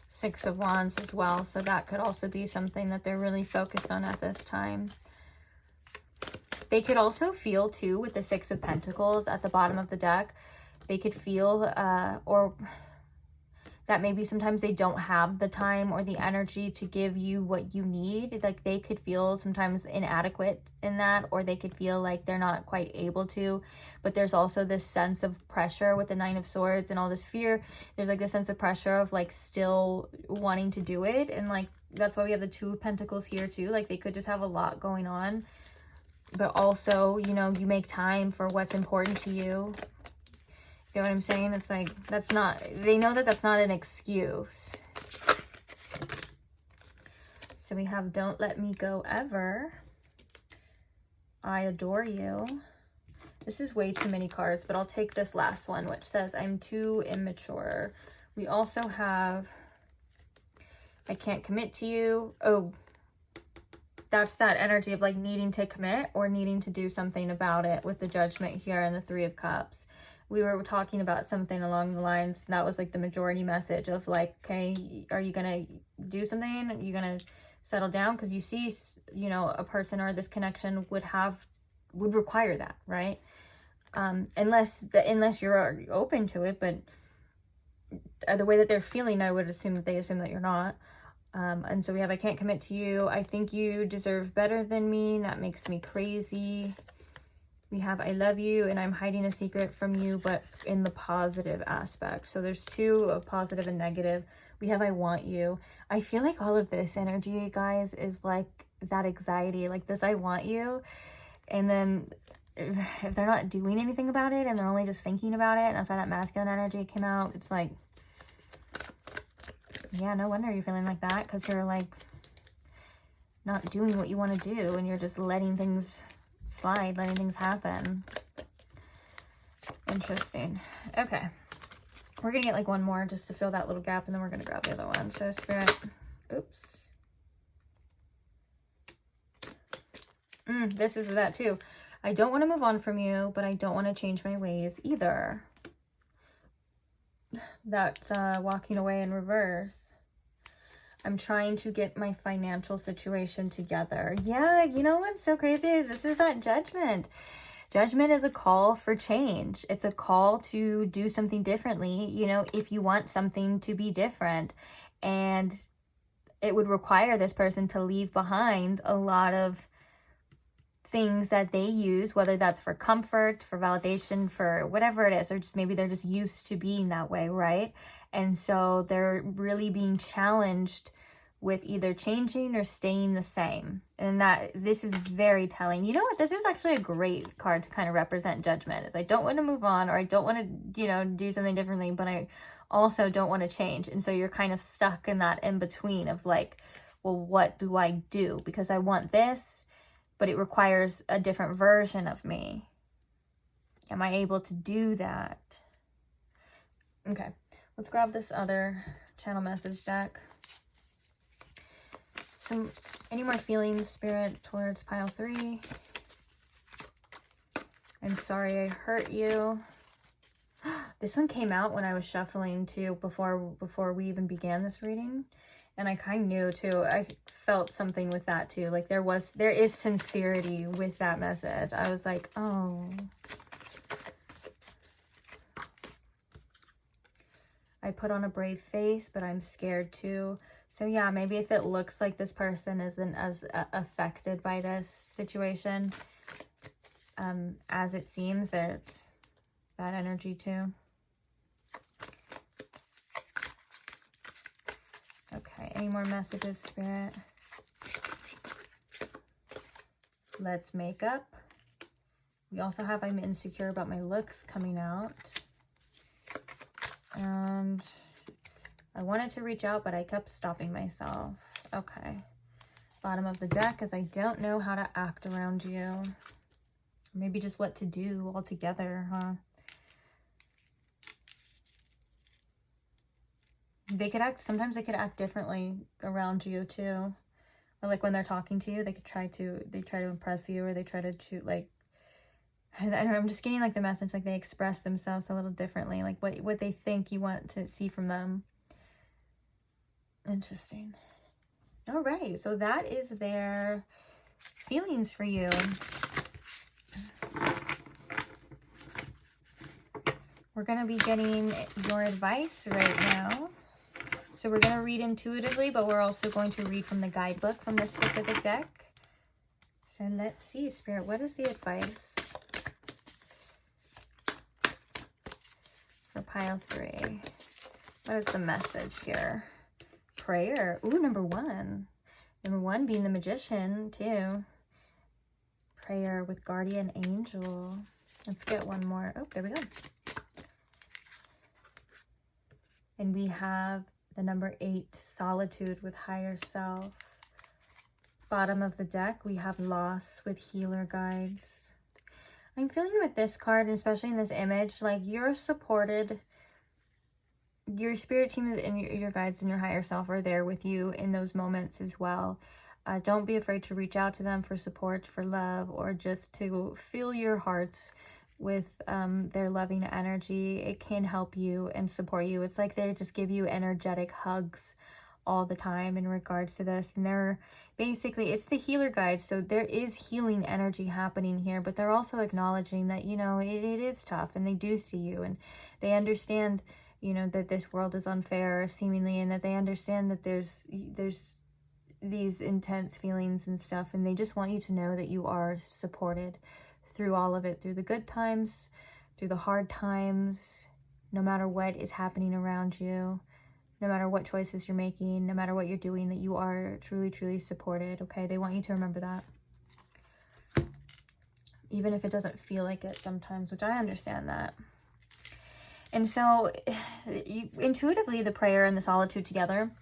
6 of Wands as well. So that could also be something that they're really focused on at this time. They could also feel too, with the 6 of Pentacles at the bottom of the deck, they could feel, or that maybe sometimes they don't have the time or the energy to give you what you need. Like they could feel sometimes inadequate in that, or they could feel like they're not quite able to. But there's also this sense of pressure with the Nine of Swords and all this fear. There's like this sense of pressure of like still wanting to do it. And like, that's why we have the Two of Pentacles here too. Like they could just have a lot going on, but also, you know, you make time for what's important to you. You know what I'm saying? It's like, that's not, they know that that's not an excuse. So we have Don't Let Me Go Ever. I Adore You. This is way too many cards, but I'll take this last one, which says I'm too immature. We also have I Can't Commit to You. Oh, that's that energy of like needing to commit or needing to do something about it with the Judgment here and the Three of Cups. We were talking about something along the lines, that was like the majority message of like, okay, are you going to do something? Are you going to settle down? Because you see, you know, a person or this connection would require that, right? Unless you're open to it, but the way that they're feeling, I would assume that they assume that you're not. And so we have I Can't Commit to You. I think you deserve better than me. That makes me crazy. We have I Love You, and I'm hiding a secret from you, but in the positive aspect. So there's two, of positive and negative. We have I Want You. I feel like all of this energy, guys, is like that anxiety, like this I want you. And then if they're not doing anything about it and they're only just thinking about it, and that's why that masculine energy came out, it's like, yeah, no wonder you're feeling like that, because you're like not doing what you want to do and you're just letting things slide, letting things happen. Interesting. Okay, we're gonna get like one more just to fill that little gap, and then we're gonna grab the other one. So Spirit, oops, this is that too. I don't want to move on from you, but I don't want to change my ways either. That's walking away in reverse. I'm trying to get my financial situation together. Yeah, you know what's so crazy is this is that Judgment. Judgment is a call for change. It's a call to do something differently, you know, if you want something to be different. And it would require this person to leave behind a lot of things that they use, whether that's for comfort, for validation, for whatever it is, or just maybe they're just used to being that way, right? And so they're really being challenged with either changing or staying the same. And that this is very telling. You know what? This is actually a great card to kind of represent Judgment. Is I don't want to move on, or I don't want to, you know, do something differently, but I also don't want to change. And so you're kind of stuck in that in between of like, well, what do I do? Because I want this, but it requires a different version of me. Am I able to do that? Okay, let's grab this other channel message deck. So, any more feelings, Spirit, towards pile 3? I'm sorry I hurt you. This one came out when I was shuffling too, before we even began this reading. And I kind of knew too, I felt something with that too. Like there is sincerity with that message. I was like, oh. I put on a brave face, but I'm scared too. So yeah, maybe if it looks like this person isn't as affected by this situation as it seems, there's that energy too. Okay, any more messages, Spirit? Let's make up. We also have I'm insecure about my looks coming out. And I wanted to reach out, but I kept stopping myself. Okay. Bottom of the deck is I don't know how to act around you. Maybe just what to do altogether, huh? Sometimes they could act differently around you too. Or like when they're talking to you, they try to impress you, or they try to shoot like, I don't know, I'm just getting like the message, like they express themselves a little differently, like what they think you want to see from them. Interesting. All right, so that is their feelings for you. We're going to be getting your advice right now. So we're going to read intuitively, but we're also going to read from the guidebook from this specific deck. So let's see, Spirit, what is the advice for pile 3? What is the message here? Prayer. Ooh, number 1. Number 1 being the Magician, too. Prayer with guardian angel. Let's get one more. Oh, there we go. And we have the number 8, solitude with higher self. Bottom of the deck, we have loss with healer guides. I'm feeling with this card, and especially in this image, like you're supported. Your spirit team and your guides and your higher self are there with you in those moments as well. Don't be afraid to reach out to them for support, for love, or just to fill your heart with their loving energy. It can help you and support you. It's like they just give you energetic hugs all the time in regards to this. And they're basically, it's the healer guide. So there is healing energy happening here, but they're also acknowledging that, you know, it is tough, and they do see you, and they understand, you know, that this world is unfair seemingly, and that they understand that there's these intense feelings and stuff, and they just want you to know that you are supported through all of it, through the good times, through the hard times, no matter what is happening around you, no matter what choices you're making, no matter what you're doing, that you are truly, truly supported, okay? They want you to remember that. Even if it doesn't feel like it sometimes, which I understand that. And so, intuitively, the prayer and the solitude together,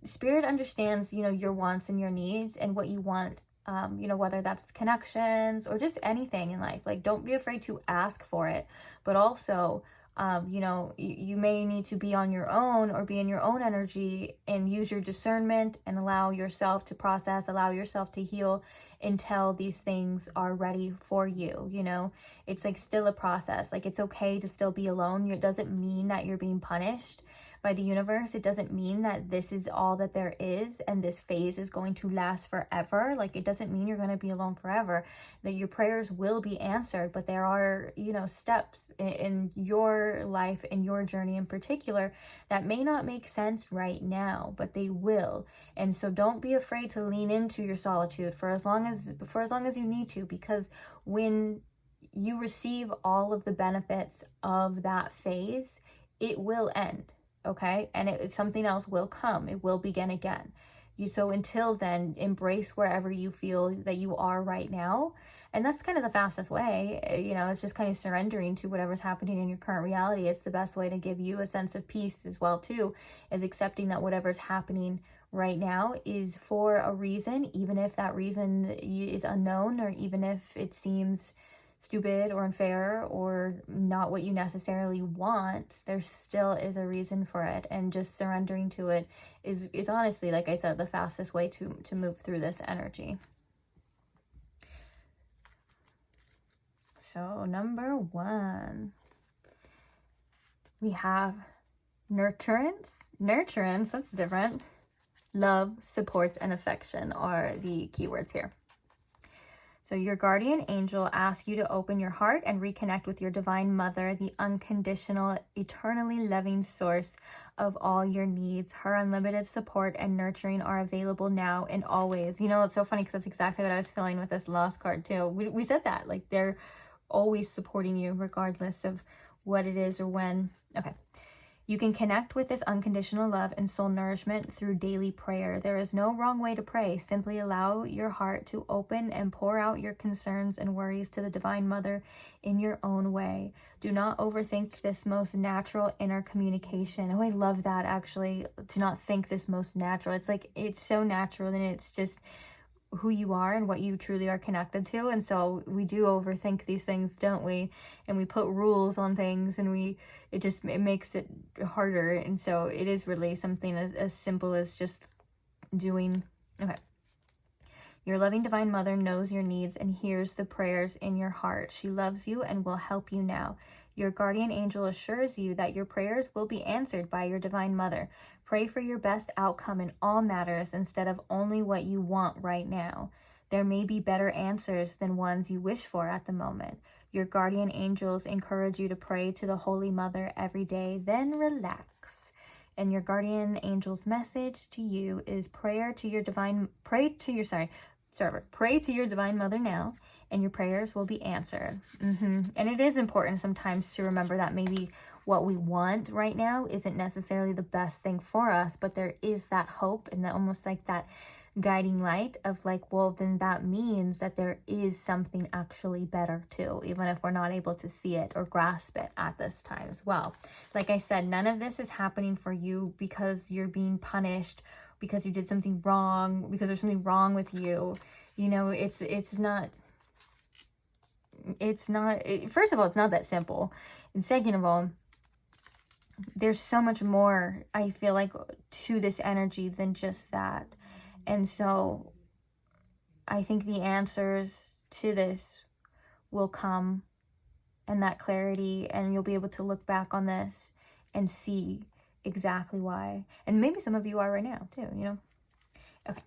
Spirit understands, you know, your wants and your needs and what you want, you know, whether that's connections or just anything in life. Like, don't be afraid to ask for it, but also, you know, you may need to be on your own or be in your own energy and use your discernment and allow yourself to process, allow yourself to heal until these things are ready for you. You know, it's like still a process. Like, it's okay to still be alone. It doesn't mean that you're being punished by the universe. It doesn't mean that this is all that there is and this phase is going to last forever. Like, it doesn't mean you're going to be alone forever, that your prayers will be answered, but there are, you know, steps in your life, in your journey in particular, that may not make sense right now, but they will. And so don't be afraid to lean into your solitude for as long as you need to, because when you receive all of the benefits of that phase, it will end. Okay, and something else will come. It will begin again. So until then, embrace wherever you feel that you are right now. And that's kind of the fastest way. You know, it's just kind of surrendering to whatever's happening in your current reality. It's the best way to give you a sense of peace as well, too, is accepting that whatever's happening right now is for a reason, even if that reason is unknown, or even if it seems stupid or unfair or not what you necessarily want. There still is a reason for it, and just surrendering to it is honestly, like I said, the fastest way to move through this energy. So number 1, we have nurturance, that's different. Love, support, and affection are the keywords here. So your guardian angel asks you to open your heart and reconnect with your divine mother, the unconditional, eternally loving source of all your needs. Her unlimited support and nurturing are available now and always. You know, it's so funny because that's exactly what I was feeling with this lost card too. We said that, like, they're always supporting you regardless of what it is or when. Okay. You can connect with this unconditional love and soul nourishment through daily prayer. There is no wrong way to pray. Simply allow your heart to open and pour out your concerns and worries to the Divine Mother in your own way. Do not overthink this most natural inner communication. Oh, I love that, actually, to not think this most natural. It's like, it's so natural, and it's just who you are and what you truly are connected to. And so we do overthink these things, don't we? And we put rules on things, and it makes it harder. And so it is really something as simple as just doing. Okay. Your loving Divine Mother knows your needs and hears the prayers in your heart. She loves you and will help you now. Your guardian angel assures you that your prayers will be answered by your Divine Mother. Pray for your best outcome in all matters instead of only what you want right now. There may be better answers than ones you wish for at the moment. Your guardian angels encourage you to pray to the Holy Mother every day, then relax. And your guardian angel's message to you is pray to your divine mother now, and your prayers will be answered. And it is important sometimes to remember that maybe what we want right now isn't necessarily the best thing for us, but there is that hope and that almost like that guiding light of like, well, then that means that there is something actually better too, even if we're not able to see it or grasp it at this time as well. Like I said, none of this is happening for you because you're being punished, because you did something wrong, because there's something wrong with you. You know, it's not, first of all, it's not that simple. And second of all, there's so much more, I feel like, to this energy than just that. And so I think the answers to this will come, and that clarity, and you'll be able to look back on this and see exactly why. And maybe some of you are right now too, you know? Okay.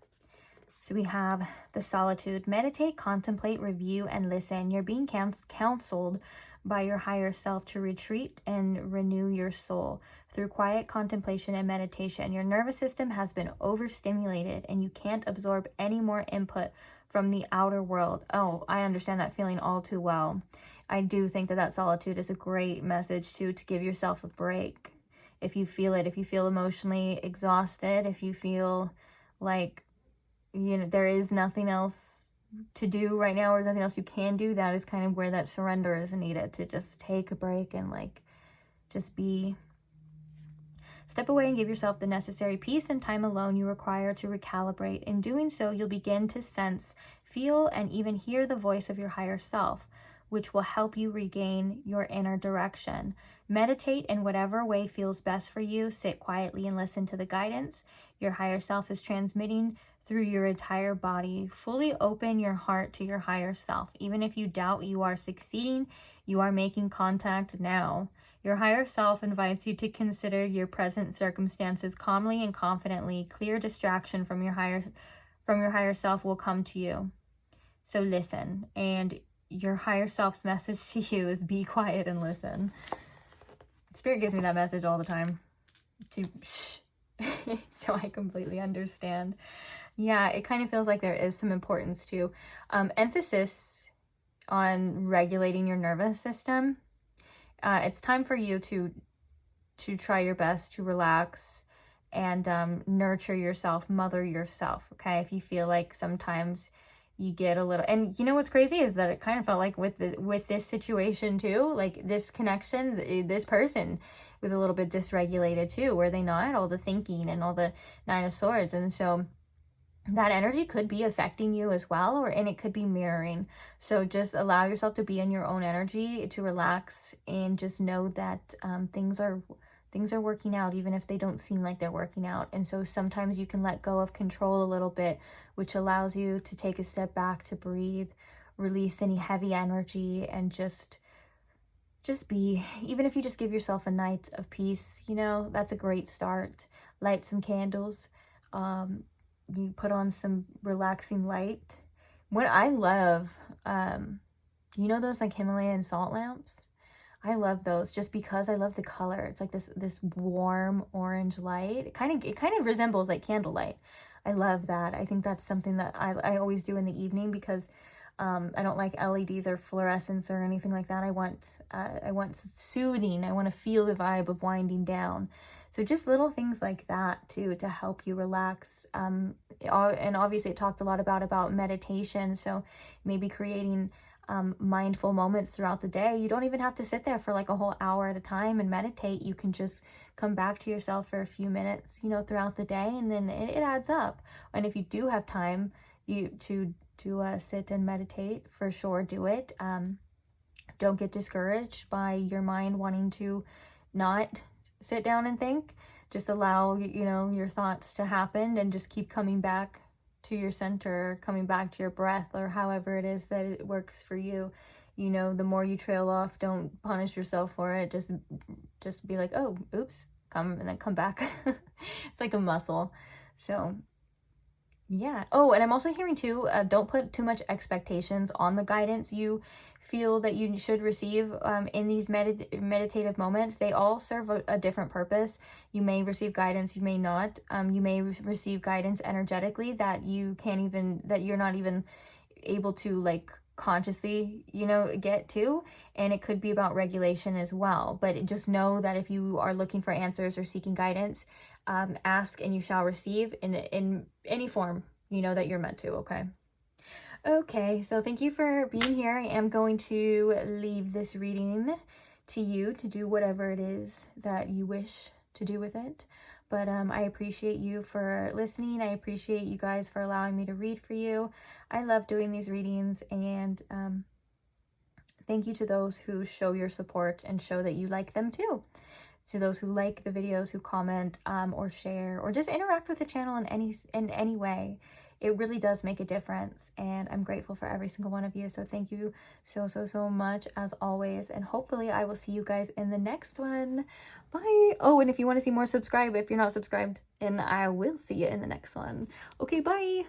So we have the solitude. Meditate, contemplate, review, and listen. You're being counseled by your higher self to retreat and renew your soul through quiet contemplation and meditation. Your nervous system has been overstimulated and you can't absorb any more input from the outer world. Oh, I understand that feeling all too well. I do think that solitude is a great message to give yourself a break. If you feel it, if you feel emotionally exhausted, if you feel like, you know, there is nothing else to do right now or nothing else you can do, that is kind of where that surrender is needed, to just take a break and like just step away and give yourself the necessary peace and time alone you require to recalibrate. In doing so, you'll begin to sense, feel, and even hear the voice of your higher self, which will help you regain your inner direction. Meditate in whatever way feels best for you. Sit quietly and listen to the guidance your higher self is transmitting through your entire body. Fully open your heart to your higher self. Even if you doubt you are succeeding, you are making contact now. Your higher self invites you to consider your present circumstances calmly and confidently. Clear distraction from your higher self will come to you. So listen, and your higher self's message to you is be quiet and listen. Spirit gives me that message all the time, to shh. So I completely understand. Yeah, it kind of feels like there is some importance to emphasis on regulating your nervous system. It's time for you to try your best to relax and nurture yourself, mother yourself, okay? If you feel like sometimes you get a little, and you know what's crazy is that it kind of felt like with this situation too, like this connection, this person was a little bit dysregulated too, were they not? All the thinking and all the Nine of Swords, and so that energy could be affecting you as well, and it could be mirroring. So just allow yourself to be in your own energy, to relax, and just know that things are working out, even if they don't seem like they're working out. And so sometimes you can let go of control a little bit, which allows you to take a step back, to breathe, release any heavy energy, and just be. Even if you just give yourself a night of peace, you know, that's a great start. Light some candles. You put on some relaxing light. What I love, you know those like Himalayan salt lamps? I love those just because I love the color. It's like this warm orange light. It kind of resembles like candlelight. I love that. I think that's something that I always do in the evening, because I don't like LEDs or fluorescence or anything like that. I want soothing. I want to feel the vibe of winding down. So just little things like that too, to help you relax. And obviously it talked a lot about meditation. So maybe creating mindful moments throughout the day. You don't even have to sit there for like a whole hour at a time and meditate. You can just come back to yourself for a few minutes, you know, throughout the day, and then it adds up. And if you do have time to sit and meditate, for sure do it. Don't get discouraged by your mind wanting to not sit down and think. Just allow, you know, your thoughts to happen, and just keep coming back to your center, coming back to your breath, or however it is that it works for you. You know, the more you trail off, don't punish yourself for it. Just be like, oh, oops, and then come back. It's like a muscle. So Yeah. Oh, and I'm also hearing too, don't put too much expectations on the guidance you feel that you should receive in these meditative moments. They all serve a different purpose. You may receive guidance, you may not. You may receive guidance energetically that you're not even able to like consciously, get to, and it could be about regulation as well. But just know that if you are looking for answers or seeking guidance, ask and you shall receive in any form that you're meant to. Okay, so thank you for being here. I am going to leave this reading to you to do whatever it is that you wish to do with it. But I appreciate you for listening. I appreciate you guys for allowing me to read for you. I love doing these readings, and thank you to those who show your support and show that you like them too. To those who like the videos, who comment or share or just interact with the channel in any way. It really does make a difference, and I'm grateful for every single one of you. So thank you so much as always, and hopefully I will see you guys in the next one. Bye. Oh, and if you want to see more, subscribe if you're not subscribed, and I will see you in the next one. Okay, bye.